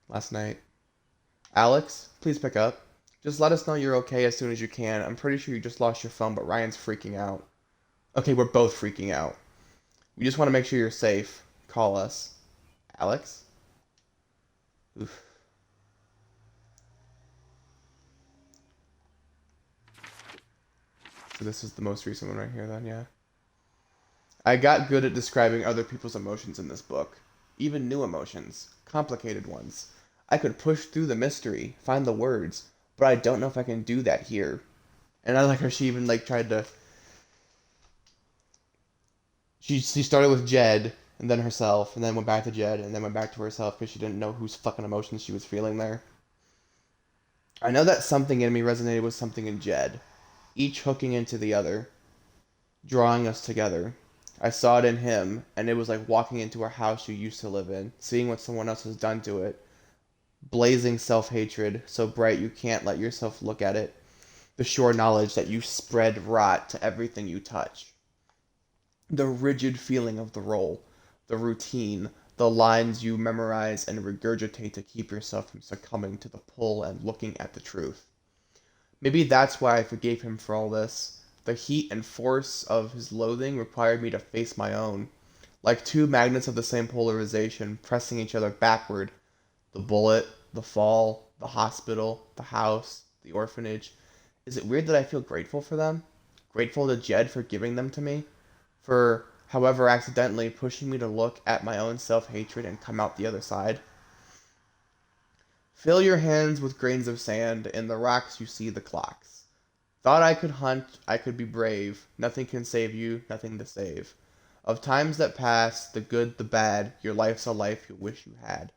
last night. Alex, please pick up. Just let us know you're okay as soon as you can. I'm pretty sure you just lost your phone, but Ryan's freaking out. Okay, we're both freaking out. We just want to make sure you're safe. Call us. Alex? Oof. So this is the most recent one right here then, yeah. I got good at describing other people's emotions in this book. Even new emotions. Complicated ones. I could push through the mystery, find the words, but I don't know if I can do that here. And I like how she even like tried to... She started with Jed, and then herself, and then went back to Jed, and then went back to herself because she didn't know whose fucking emotions she was feeling there. I know that something in me resonated with something in Jed, each hooking into the other, drawing us together. I saw it in him, and it was like walking into a house you used to live in, seeing what someone else has done to it. Blazing self-hatred, so bright you can't let yourself look at it. The sure knowledge that you spread rot to everything you touch. The rigid feeling of the role, the routine, the lines you memorize and regurgitate to keep yourself from succumbing to the pull and looking at the truth. Maybe that's why I forgave him for all this. The heat and force of his loathing required me to face my own. Like 2 magnets of the same polarization, pressing each other backward. The bullet, the fall, the hospital, the house, the orphanage. Is it weird that I feel grateful for them? Grateful to Jed for giving them to me? For, however accidentally, pushing me to look at my own self-hatred and come out the other side? Fill your hands with grains of sand, in the rocks you see the clocks. Thought I could hunt, I could be brave, nothing can save you, nothing to save. Of times that pass, the good, the bad, your life's a life you wish you had.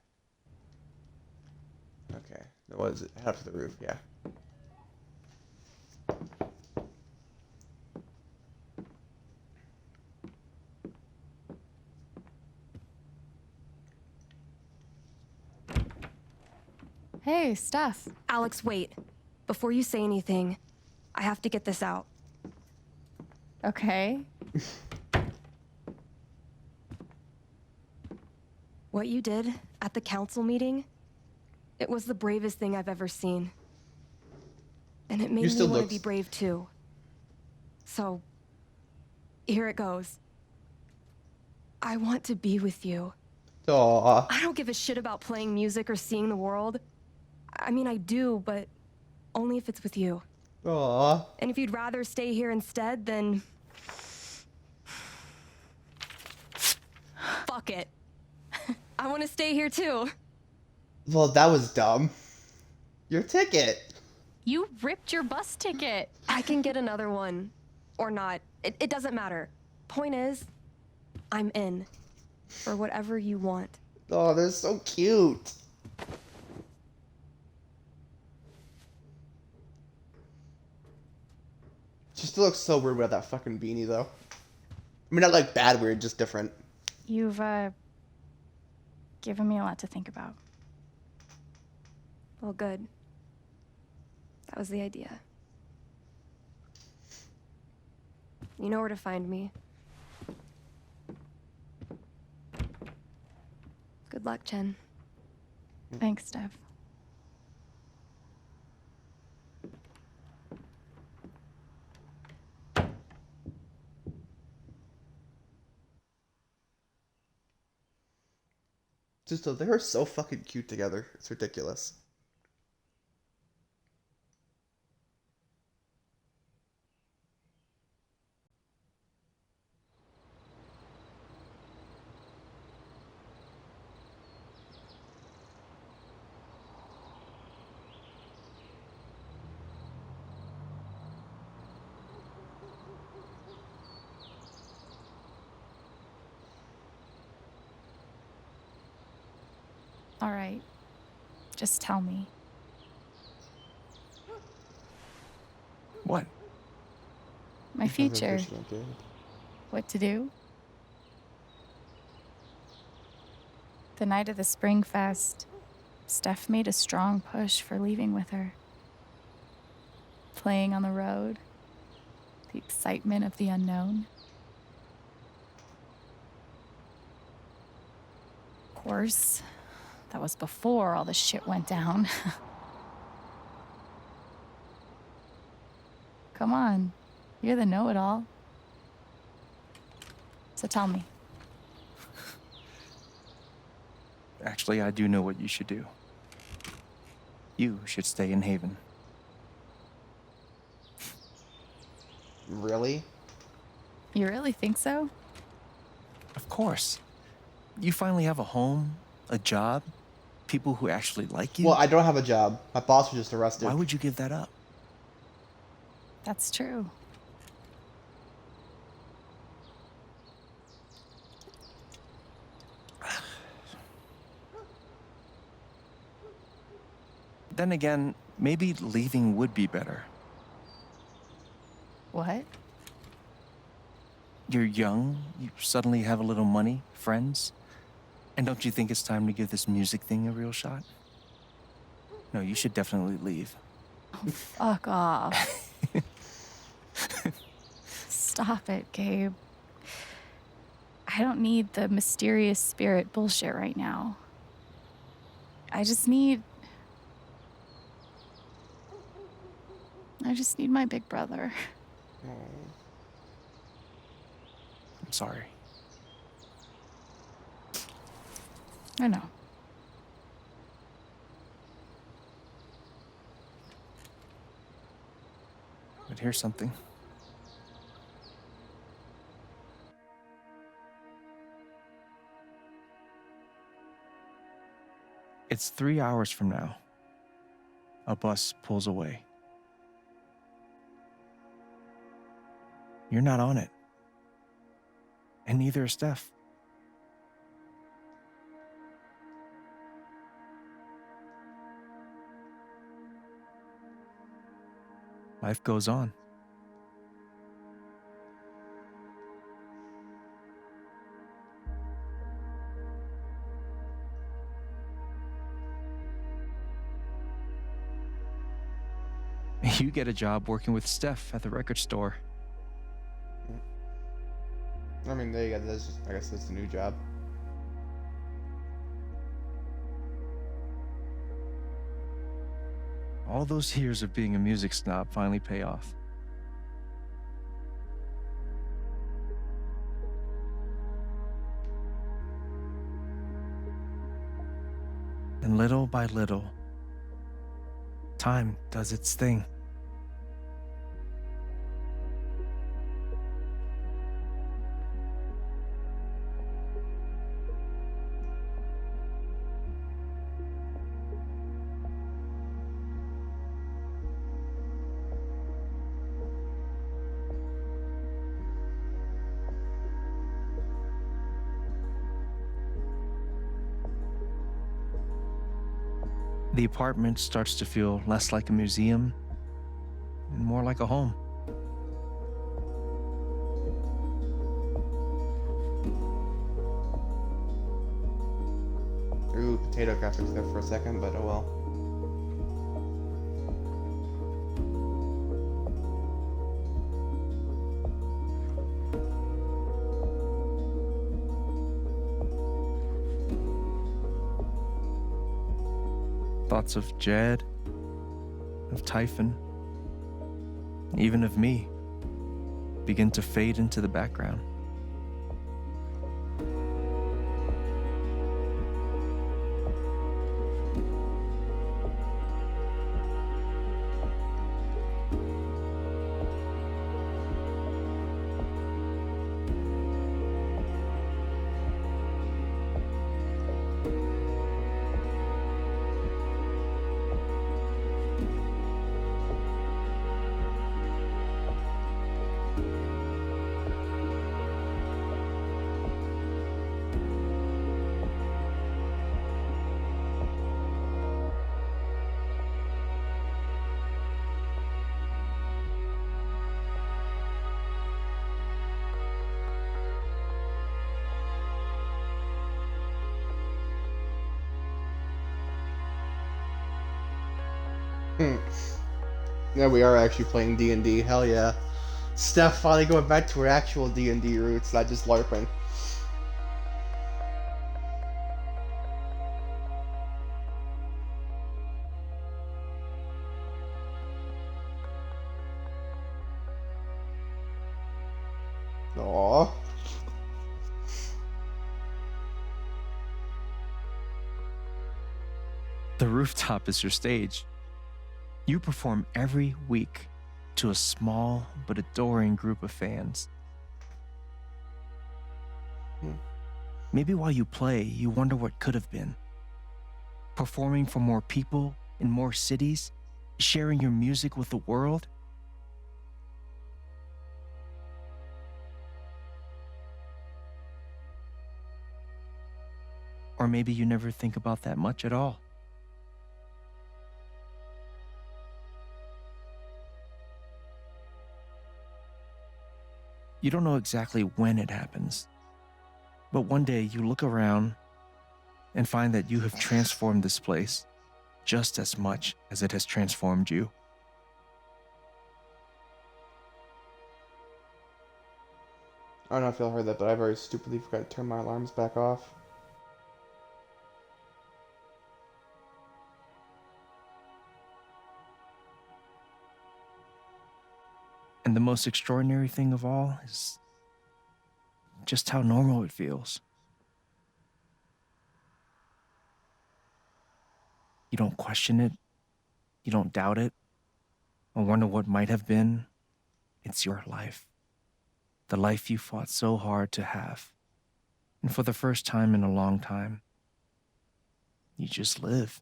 Okay, what is it? Head up to the roof, yeah. Hey, Steph. Alex, wait. Before you say anything, I have to get this out. Okay. What you did at the council meeting, it was the bravest thing I've ever seen. And it made me want to be brave too. So, here it goes. I want to be with you. Aww. I don't give a shit about playing music or seeing the world. I mean, I do, but only if it's with you. Aww. And if you'd rather stay here instead, then... Fuck it. I want to stay here too. Well, that was dumb. Your ticket. You ripped your bus ticket. I can get another one. Or not. It doesn't matter. Point is, I'm in. For whatever you want. Oh, they're so cute. She still looks so weird with that fucking beanie, though. I mean, not like bad weird, just different. You've, given me a lot to think about. Well, good. That was the idea. You know where to find me. Good luck, Chen. Thanks, Steph. Just they're so fucking cute together. It's ridiculous. All right. Just tell me. What? My future. What to do? The night of the Spring Fest, Steph made a strong push for leaving with her. Playing on the road, the excitement of the unknown. Of course, that was before all the shit went down. Come on, you're the know-it-all. So tell me. Actually, I do know what you should do. You should stay in Haven. Really? You really think so? Of course. You finally have a home, a job, people who actually like you. Well, I don't have a job. My boss was just arrested. Why would you give that up? That's true. Then again, maybe leaving would be better. What? You're young, you suddenly have a little money, friends. And don't you think it's time to give this music thing a real shot? No, you should definitely leave. Oh, fuck off. Stop it, Gabe. I don't need the mysterious spirit bullshit right now. I just need my big brother. I'm sorry. I know. But here's something. It's 3 hours from now. A bus pulls away. You're not on it. And neither is Steph. Life goes on. You get a job working with Steph at the record store. I mean, there you go. I guess that's a new job. All those years of being a music snob finally pay off. And little by little, time does its thing. The apartment starts to feel less like a museum and more like a home. Ooh, potato graphics there for a second, but oh well. Thoughts of Jed, of Typhon, even of me, begin to fade into the background. Yeah, we are actually playing D&D. Hell yeah. Steph finally going back to her actual D&D roots, not just LARPing. Aww. The rooftop is your stage. You perform every week to a small but adoring group of fans. Maybe while you play, you wonder what could have been. Performing for more people in more cities, sharing your music with the world. Or maybe you never think about that much at all. You don't know exactly when it happens, but one day you look around and find that you have transformed this place just as much as it has transformed you. I don't know if y'all heard that, but I very stupidly forgot to turn my alarms back off. And the most extraordinary thing of all is just how normal it feels. You don't question it, you don't doubt it, or wonder what might have been. It's your life. The life you fought so hard to have. And for the first time in a long time, you just live.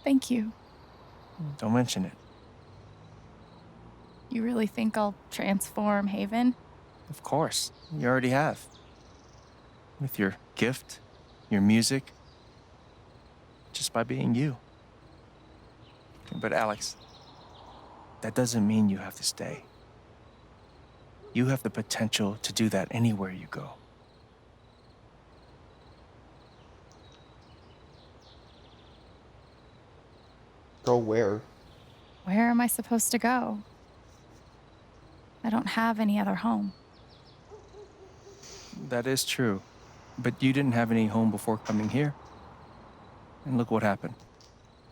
Thank you. Don't mention it. You really think I'll transform Haven? Of course, you already have. With your gift, your music, just by being you. But Alex, that doesn't mean you have to stay. You have the potential to do that anywhere you go. Go where? Where am I supposed to go? I don't have any other home. That is true. But you didn't have any home before coming here. And look what happened.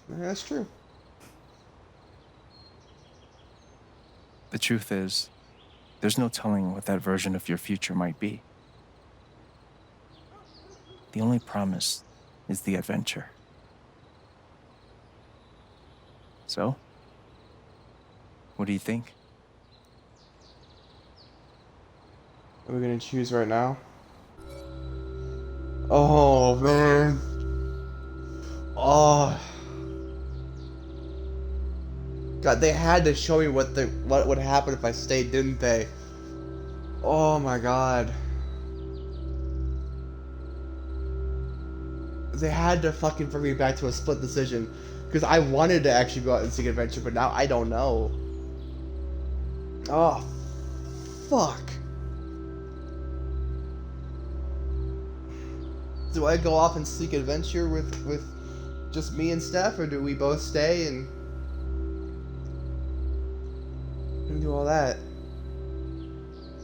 Yeah, that's true. The truth is, there's no telling what that version of your future might be. The only promise is the adventure. So, what do you think? Are we gonna choose right now? Oh man. Oh. God, they had to show me what would happen if I stayed, didn't they? Oh my god. They had to fucking bring me back to a split decision. Because I wanted to actually go out and seek adventure, but now I don't know. Oh, fuck. Do I go off and seek adventure with just me and Steph, or do we both stay and... do all that.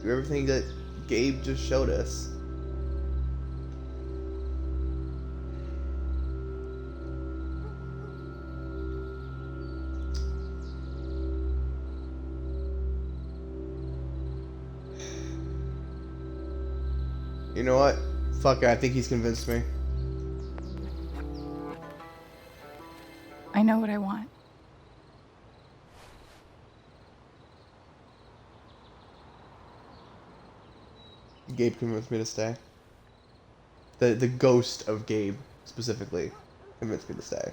Do everything that Gabe just showed us. You know what? Fuck it, I think he's convinced me. I know what I want. Gabe convinced me to stay. The ghost of Gabe, specifically, convinced me to stay.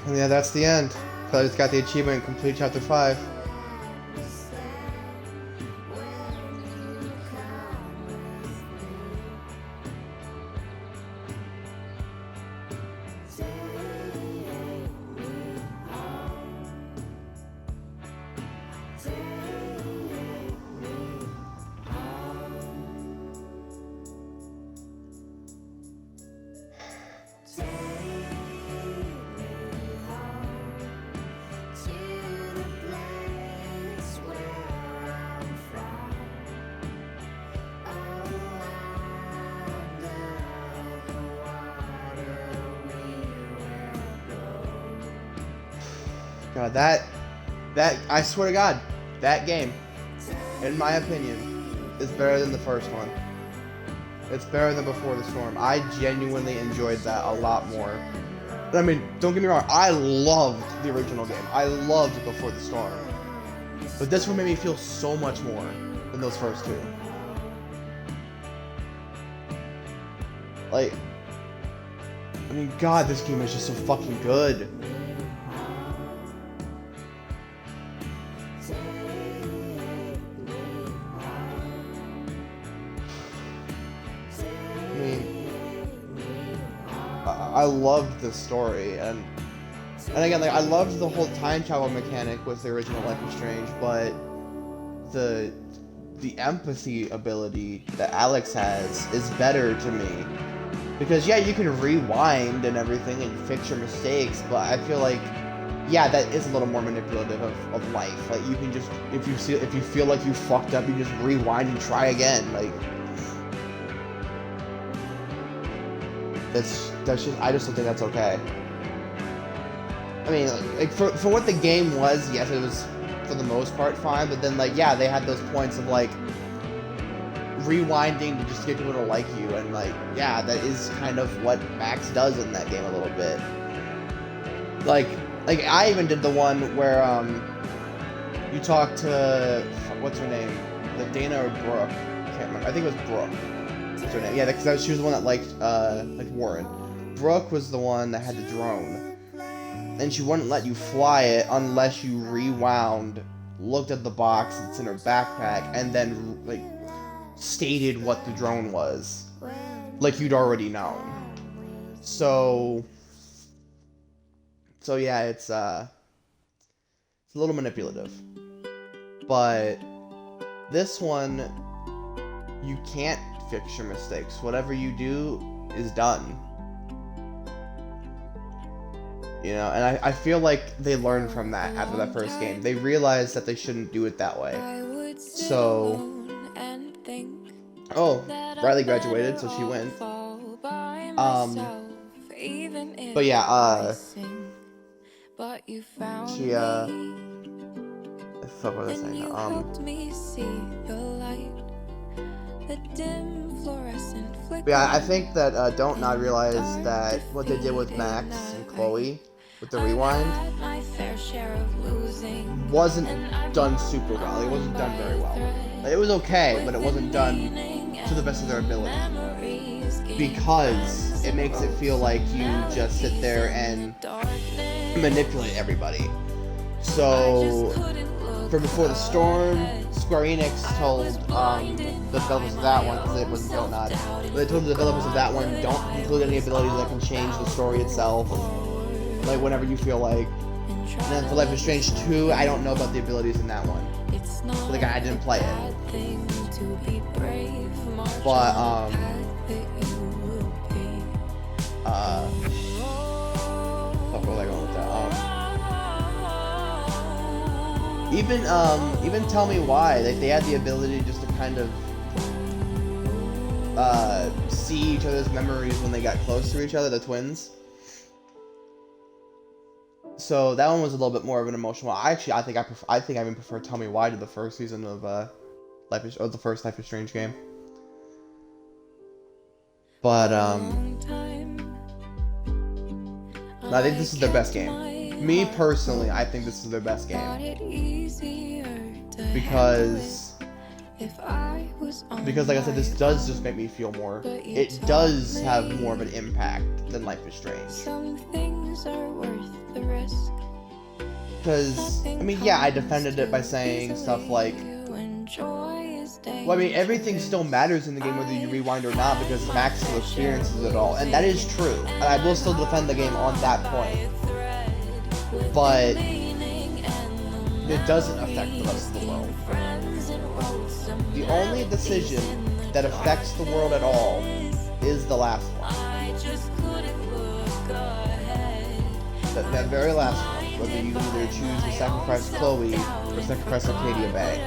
And yeah, that's the end. Claire's got the achievement, complete chapter 5. God, that I swear to God, that game, in my opinion, is better than the first one. It's better than Before the Storm. I genuinely enjoyed that a lot more. I mean, don't get me wrong, I loved the original game. I loved Before the Storm. But this one made me feel so much more than those first two. Like, I mean, God, this game is just so fucking good. I loved the story, and again, like, I loved the whole time travel mechanic with the original Life is Strange, but the empathy ability that Alex has is better to me, because yeah, you can rewind and everything and fix your mistakes, but I feel like, yeah, that is a little more manipulative of life. Like, you can just, if you feel like you fucked up, you just rewind and try again. Like, that's just, I just don't think that's okay. I mean, like for what the game was, yes, it was for the most part fine, but then, like, yeah, they had those points of, like, rewinding to just get people to like you, and, like, yeah, that is kind of what Max does in that game a little bit. Like I even did the one where you talk to, what's her name, the Dana or Brooke, I can't remember. I think it was Brooke. Her name. Yeah, because she was the one that liked Warren. Brooke was the one that had the drone, and she wouldn't let you fly it unless you rewound, looked at the box that's in her backpack, and then, like, stated what the drone was, like you'd already known. So yeah, it's a little manipulative, but this one, you can't fix your mistakes. Whatever you do is done. You know, and I feel like they learned from that after that first game. They realized that they shouldn't do it that way. So, oh, Riley graduated, so she went. But yeah, she, fuck, what was I saying now? Yeah, I think that Don't Nod realized that what they did with Max and Chloe with the rewind wasn't done super well. It wasn't done very well. Like, it was okay, but it wasn't done to the best of their ability. Because it makes it feel like you just sit there and manipulate everybody. So, for Before the Storm, Square Enix told the developers of that one, because it wasn't Don't Nod, but they told the developers of that one, don't include any abilities that can change the story itself, like whenever you feel like. And then for Life is Strange 2, I don't know about the abilities in that one. Like, I didn't play it. But, fuck, where was I going with that? Even Tell Me Why, like, they had the ability just to kind of, see each other's memories when they got close to each other, the twins. So that one was a little bit more of an emotional one. I think I even prefer Tell Me Why to the first season of, the first Life is Strange game. But, I think this is their best game. Me, personally, I think this is their best game. Because, like I said, this does just make me feel more. It does have more of an impact than Life is Strange. Because, I mean, yeah, I defended it by saying stuff like, well, I mean, everything still matters in the game whether you rewind or not, because Max still experiences it all, and that is true. And I will still defend the game on that point. But it doesn't affect the rest of the world. The only decision that affects the world at all is the last one. That very last one, whether you either choose to sacrifice Chloe or sacrifice Arcadia Bay.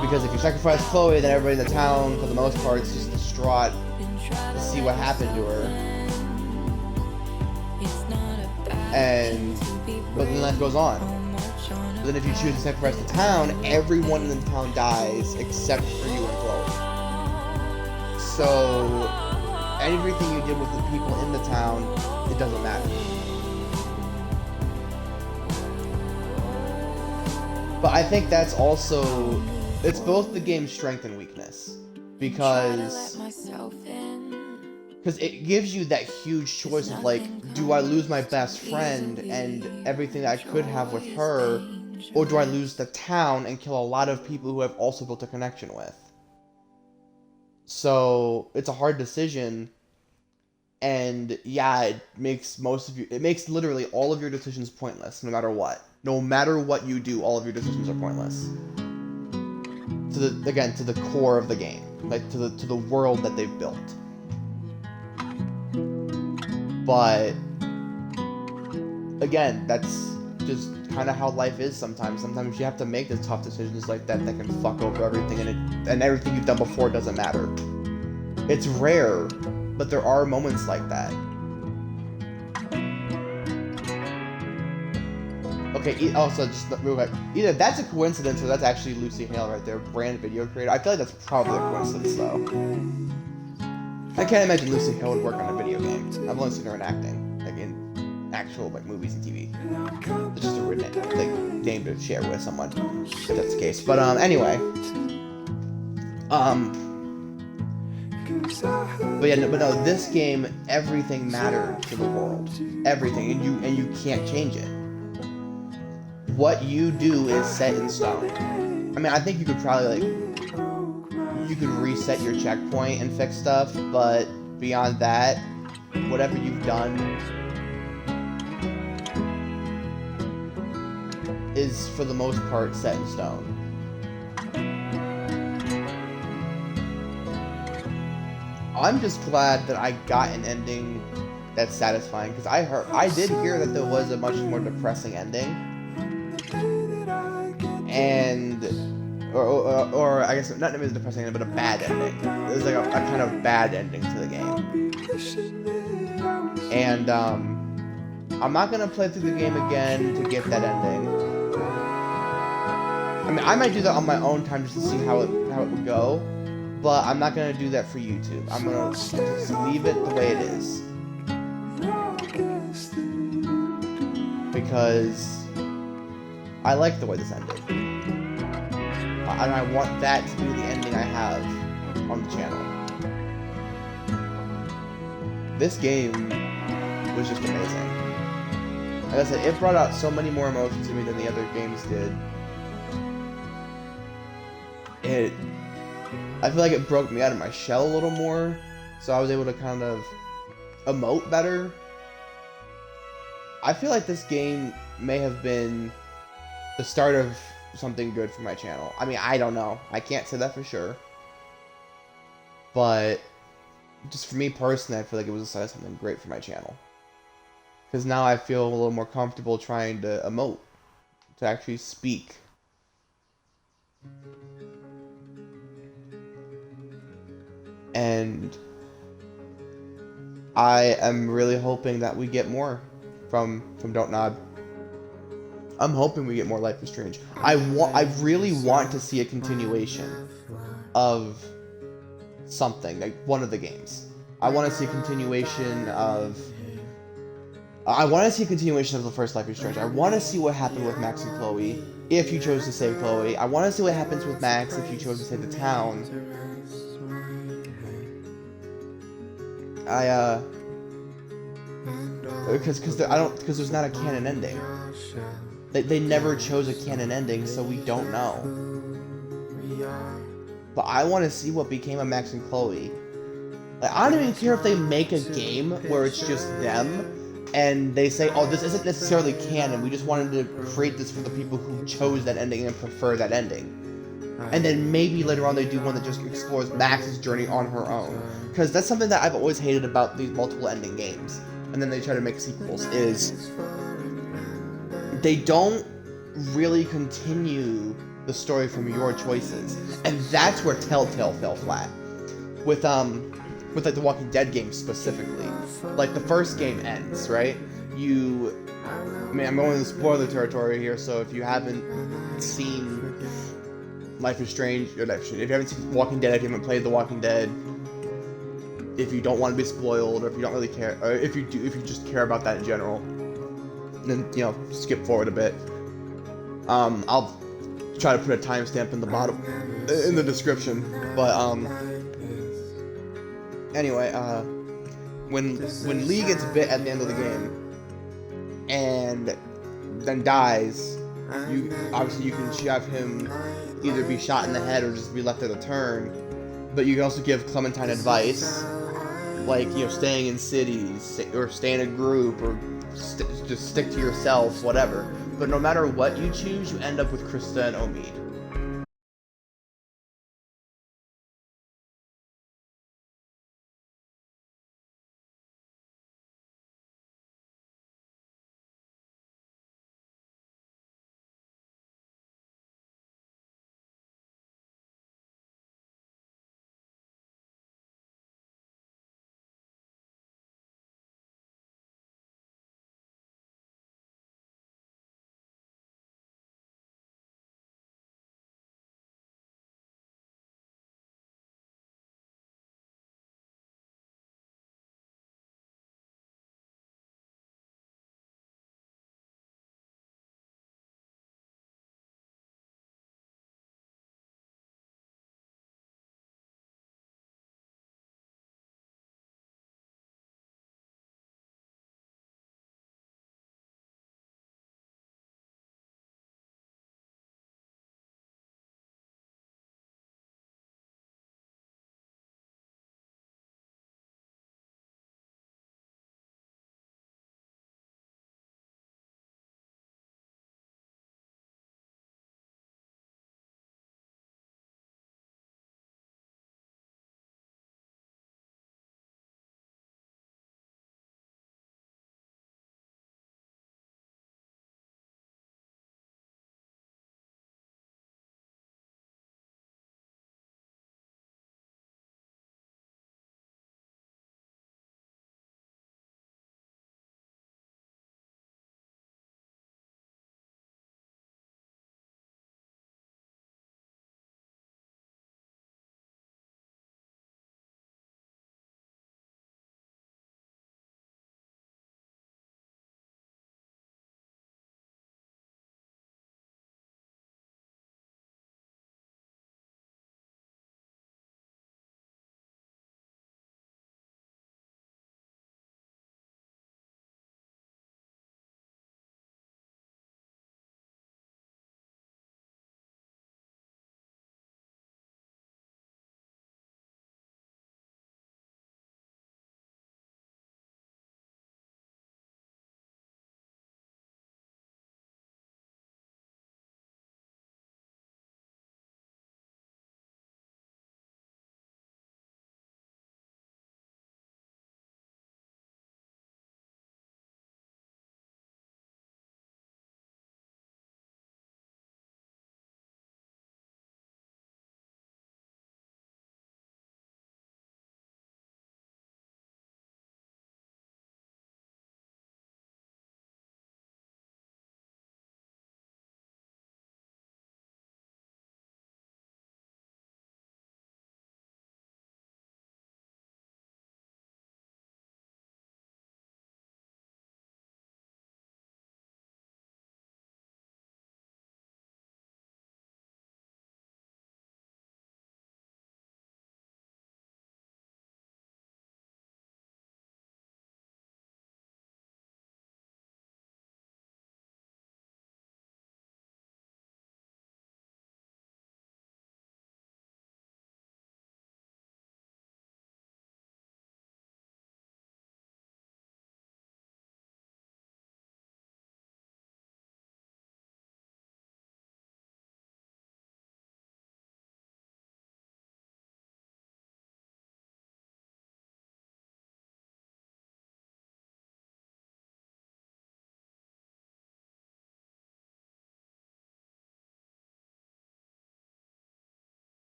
Because if you sacrifice Chloe, then everybody in the town, for the most part, is just distraught to see what happened to her. But then life goes on. But then if you choose to sacrifice the town, everyone in the town dies except for you and Chloe. So, everything you did with the people in the town, it doesn't matter. But I think that's also, it's both the game's strength and weakness. Because it gives you that huge choice of like, do I lose my best friend and everything that I could have with her, or do I lose the town and kill a lot of people who I've also built a connection with? So, it's a hard decision, and yeah, it makes literally all of your decisions pointless, no matter what. No matter what you do, all of your decisions are pointless. To the core of the game, like to the world that they've built. But again, that's just kind of how life is sometimes. Sometimes you have to make the tough decisions like that can fuck over everything, and everything you've done before doesn't matter. It's rare, but there are moments like that. Okay, also, just real quick, either that's a coincidence or that's actually Lucy Hale right there, brand video creator. I feel like that's probably a coincidence, though. I can't imagine Lucy Hale would work on a video game. I've only seen her in acting, like in actual movies and TV. It's just a written game to share with someone, if that's the case. But anyway, but no, this game, everything mattered to the world, everything, and you can't change it. What you do is set in stone. I mean, I think you could probably you could reset your checkpoint and fix stuff, but beyond that, whatever you've done is for the most part set in stone. I'm just glad that I got an ending that's satisfying, because I did hear that there was a much more depressing ending, and or I guess not maybe the depressing ending, but a bad ending. It was like a kind of bad ending to the game, and I'm not gonna play through the game again to get that ending. I mean, I might do that on my own time just to see how it would go, but I'm not gonna do that for YouTube. I'm gonna just leave it the way it is, because I like the way this ended, and I want that to be the ending I have on the channel. This game was just amazing. Like I said, it brought out so many more emotions in me than the other games did. I feel like it broke me out of my shell a little more, so I was able to kind of emote better. I feel like this game may have been the start of something good for my channel. I mean, I don't know. I can't say that for sure. But just for me personally, I feel like it was the start of something great for my channel. Because now I feel a little more comfortable trying to emote, to actually speak. And I am really hoping that we get more from Don't Nod. I'm hoping we get more Life is Strange. I really want to see a continuation of something, like one of the games. I want to see a continuation of the first Life is Strange. I want to see what happened with Max and Chloe, if you chose to save Chloe. I want to see what happens with Max if you chose to save the town. Because there's not a canon ending. They never chose a canon ending, so we don't know. But I want to see what became of Max and Chloe. Like, I don't even care if they make a game where it's just them, and they say, oh, this isn't necessarily canon, we just wanted to create this for the people who chose that ending and prefer that ending. And then maybe later on they do one that just explores Max's journey on her own. Because that's something that I've always hated about these multiple ending games. And then they try to make sequels, is they don't really continue the story from your choices. And that's where Telltale fell flat. With like the Walking Dead games specifically. Like the first game ends, right? I mean, I'm going into spoiler territory here, so if you haven't seen Life is Strange, or if you haven't seen Walking Dead, if you haven't played The Walking Dead, if you don't want to be spoiled, or if you don't really care, or if you just care about that in general, then, skip forward a bit. I'll try to put a timestamp in the bottom, in the description, but, anyway, when Lee gets bit at the end of the game, and then dies, you can have him either be shot in the head or just be left at a turn, but you can also give Clementine advice, like, staying in cities, or stay in a group, or just stick to yourself, whatever. But no matter what you choose, you end up with Krista and Omid.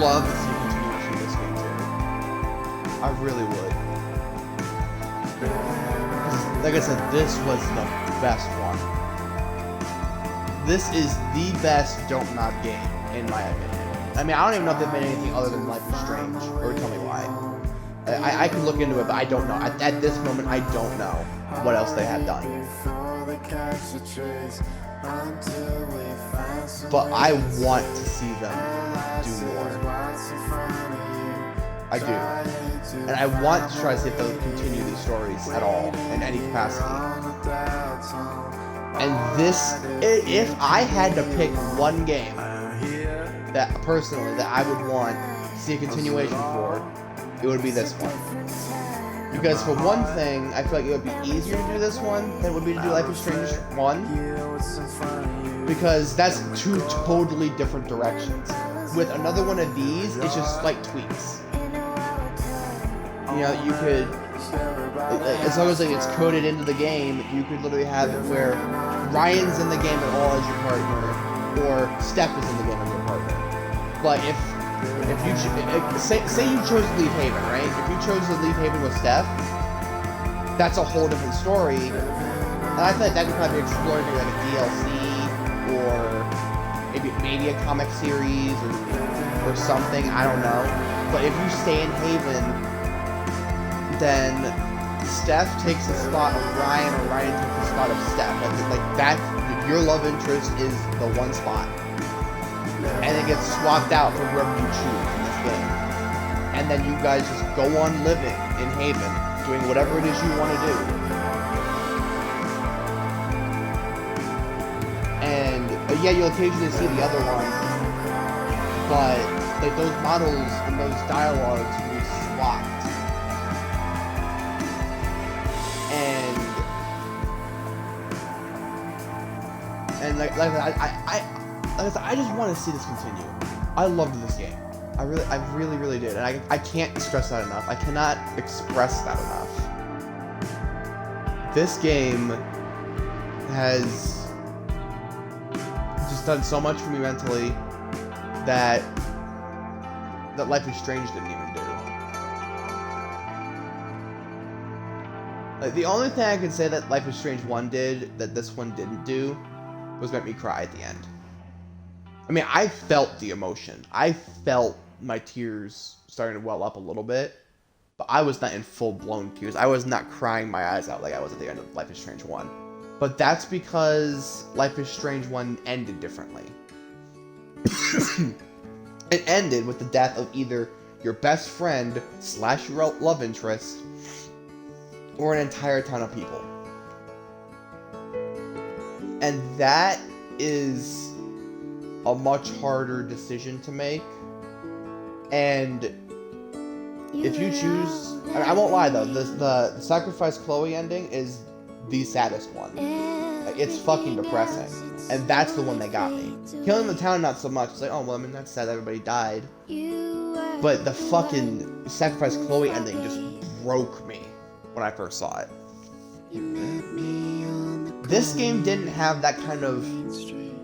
love to see continuation of this game too. I really would. 'Cause, like I said, this was the best one. This is the best Don't Knock game, in my opinion. I mean, I don't even know if they've made anything other than Life is Strange, or tell me why. I could look into it, but I don't know. At this moment, I don't know what else they have done. But I want to see them do more. I do. And I want to try to see if they'll continue these stories at all, in any capacity. And this, if I had to pick one game that personally that I would want to see a continuation for, it would be this one. Because for one thing, I feel like it would be easier to do this one than it would be to do Life is Strange 1. Because that's two totally different directions. With another one of these, it's just slight tweaks. You know, you could, as long as it's coded into the game, you could literally have it where Ryan's in the game at all as your partner, or Steph is in the game as your partner. But if you say you chose to leave Haven, right? If you chose to leave Haven with Steph, that's a whole different story. And I feel like that could probably be explored maybe like a DLC or maybe a comic series or something. I don't know. But if you stay in Haven, then Steph takes the spot of Ryan, or Ryan takes the spot of Steph. Like that, your love interest is the one spot. And it gets swapped out for whoever you choose in this game. And then you guys just go on living in Haven, doing whatever it is you want to do. And yeah, you'll occasionally see the other one, but like those models and those dialogues will be swapped. And like I just want to see this continue. I loved this game. I really did. And I can't stress that enough. I cannot express that enough. This game has just done so much for me mentally that Life is Strange didn't even do. Like, the only thing I could say that Life is Strange 1 did that this one didn't do was make me cry at the end. I mean, I felt the emotion. I felt my tears starting to well up a little bit, but I was not in full-blown tears. I was not crying my eyes out like I was at the end of Life is Strange 1. But that's because Life is Strange 1 ended differently. It ended with the death of either your best friend / your love interest or an entire town of people. And that is a much harder decision to make. And if you choose, I won't lie though, the Sacrifice Chloe ending is the saddest one. Like, it's fucking depressing. And that's the one that got me. Killing the town, not so much. It's like, oh, well, I mean, that's sad everybody died. But the fucking Sacrifice Chloe ending just broke me when I first saw it. This game didn't have that kind of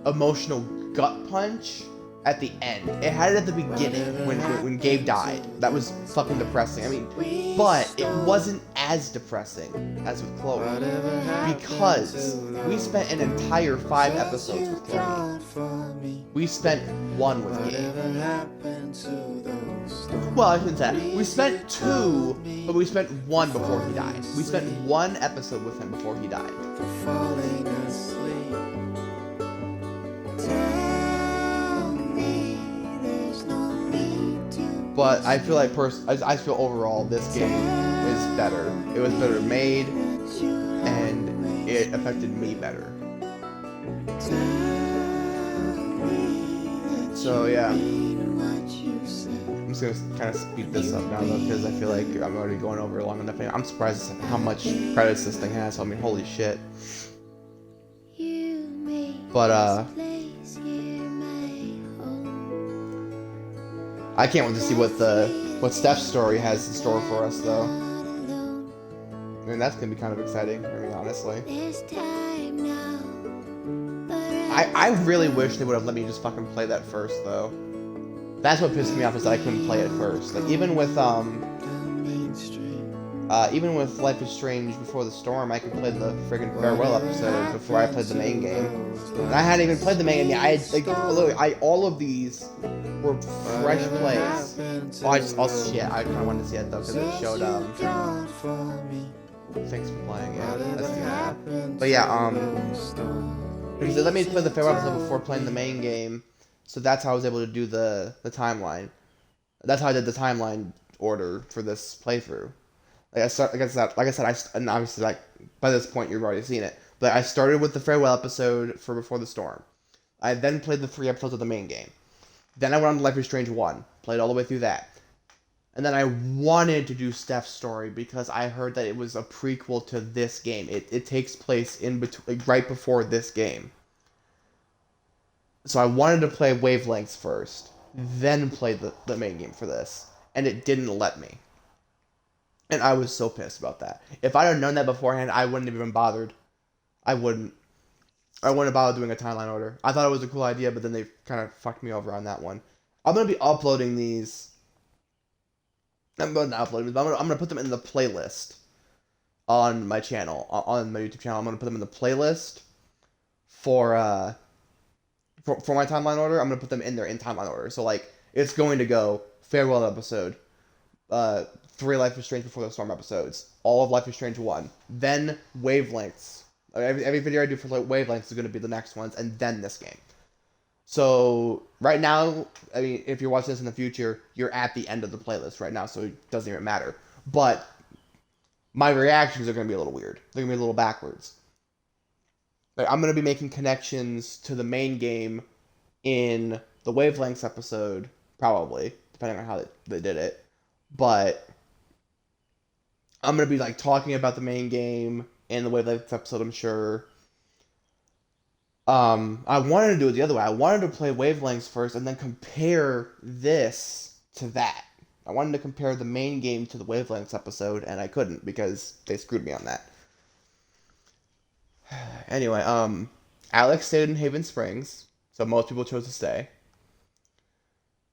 emotional gut punch at the end. It had it at the beginning when Gabe died. That was fucking depressing. I mean, but it wasn't as depressing as with Chloe because we spent an entire 5 episodes with Chloe. We spent 1 with Gabe. Well, I shouldn't say that. We spent 2, but we spent 1 before he died. We spent 1 episode with him before he died. But I feel like I feel overall this game is better. It was better made, and it affected me better. So yeah, I'm just gonna kind of speed this up now though, because I feel like I'm already going over long enough. I'm surprised at how much credits this thing has. I mean, holy shit. But I can't wait to see what Steph's story has in store for us, though. I mean, that's gonna be kind of exciting, I mean, honestly. I really wish they would have let me just fucking play that first, though. That's what pissed me off is that I couldn't play it first. Like even with Life is Strange Before the Storm, I could play the friggin' farewell episode before I played the main game. And I hadn't even played the main game yet. I had, like, literally, all of these were fresh plays. Shit, I kind of wanted to see it though, because it showed, thanks for playing, yeah, that's the But yeah, because they let me play the farewell episode before playing the main game, so that's how I was able to do the timeline. That's how I did the timeline order for this playthrough. Like I said, and obviously, like, by this point you've already seen it, but I started with the farewell episode for Before the Storm. I then played the 3 episodes of the main game. Then I went on to Life is Strange 1, played all the way through that. And then I wanted to do Steph's story because I heard that it was a prequel to this game. It takes place in between, like, right before this game. So I wanted to play Wavelengths first, then play the main game for this, and it didn't let me. And I was so pissed about that. If I'd have known that beforehand, I wouldn't have even bothered. I wouldn't have bothered doing a timeline order. I thought it was a cool idea, but then they kind of fucked me over on that one. I'm going to be uploading these. I'm going to put them in the playlist on my channel, on my YouTube channel. I'm going to put them in the playlist for my timeline order. I'm going to put them in there in timeline order. So, like, it's going to go farewell episode, 3 Life is Strange Before the Storm episodes, all of Life is Strange 1, then Wavelengths. Every video I do for Wavelengths is going to be the next ones, and then this game. So, right now, I mean, if you're watching this in the future, you're at the end of the playlist right now, so it doesn't even matter. But my reactions are going to be a little weird. They're going to be a little backwards. Like, I'm going to be making connections to the main game in the Wavelengths episode, probably, depending on how they did it. But I'm going to be, like, talking about the main game in the Wavelengths episode, I'm sure. I wanted to do it the other way. I wanted to play Wavelengths first and then compare this to that. I wanted to compare the main game to the Wavelengths episode, and I couldn't because they screwed me on that. Anyway, Alex stayed in Haven Springs, so most people chose to stay.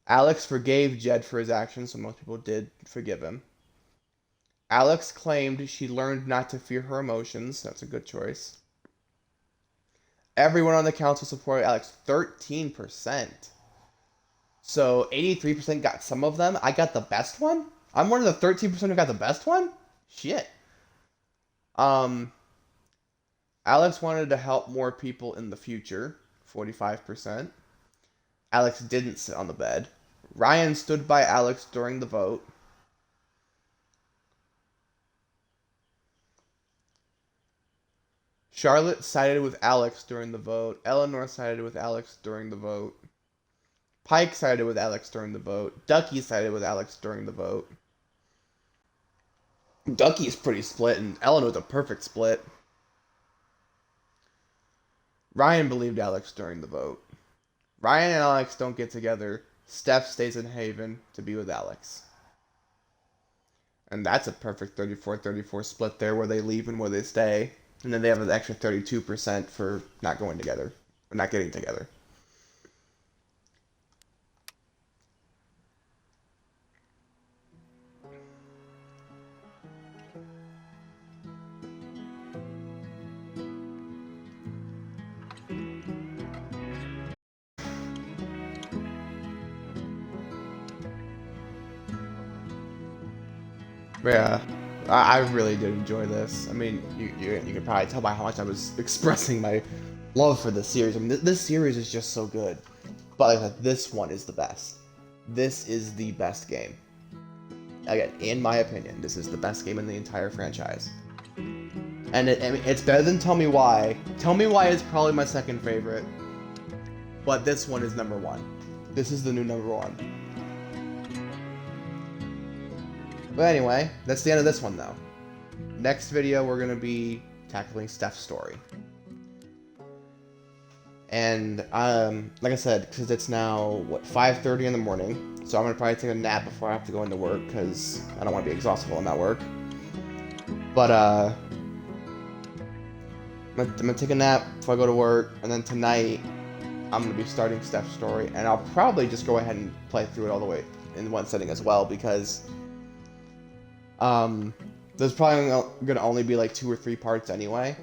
Alex forgave Jed for his actions, so most people did forgive him. Alex claimed she learned not to fear her emotions. That's a good choice. Everyone on the council supported Alex. 13%. So 83% got some of them. I got the best one? I'm one of the 13% who got the best one? Shit. Alex wanted to help more people in the future. 45%. Alex didn't sit on the bed. Ryan stood by Alex during the vote. Charlotte sided with Alex during the vote. Eleanor sided with Alex during the vote. Pike sided with Alex during the vote. Ducky sided with Alex during the vote. Ducky's pretty split, and Eleanor's a perfect split. Ryan believed Alex during the vote. Ryan and Alex don't get together. Steph stays in Haven to be with Alex. And that's a perfect 34-34 split there, where they leave and where they stay. And then they have an extra 32% for not going together, or not getting together. Yeah, I really did enjoy this. I mean, you can probably tell by how much I was expressing my love for this series. I mean, this series is just so good. But like I said, this one is the best. This is the best game. Again, in my opinion, this is the best game in the entire franchise. And it's better than Tell Me Why. Tell Me Why is probably my second favorite. But this one is number one. This is the new number one. But anyway, that's the end of this one, though. Next video, we're going to be tackling Steph's story. And, like I said, because it's now, 5:30 in the morning, so I'm going to probably take a nap before I have to go into work, because I don't want to be exhausted while I'm at work. But, I'm going to take a nap before I go to work, and then tonight, I'm going to be starting Steph's story, and I'll probably just go ahead and play through it all the way in one setting as well, because there's probably going to only be like 2 or 3 parts anyway,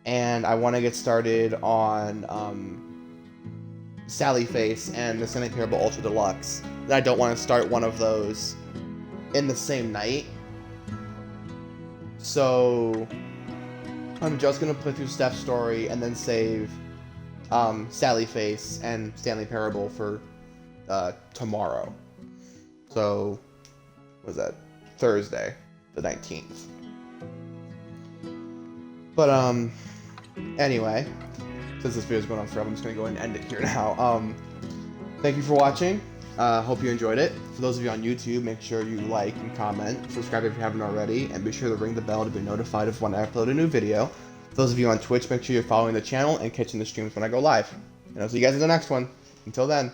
and I want to get started on Sally Face and the Stanley Parable Ultra Deluxe. And I don't want to start one of those in the same night, so I'm just going to play through Steph's story and then save Sally Face and Stanley Parable for tomorrow. So, what was that? Thursday, the 19th. But, anyway, since this video is going on forever, I'm just going to go ahead and end it here now. Thank you for watching. Hope you enjoyed it. For those of you on YouTube, make sure you like and comment, subscribe if you haven't already, and be sure to ring the bell to be notified of when I upload a new video. For those of you on Twitch, make sure you're following the channel and catching the streams when I go live. And I'll see you guys in the next one. Until then.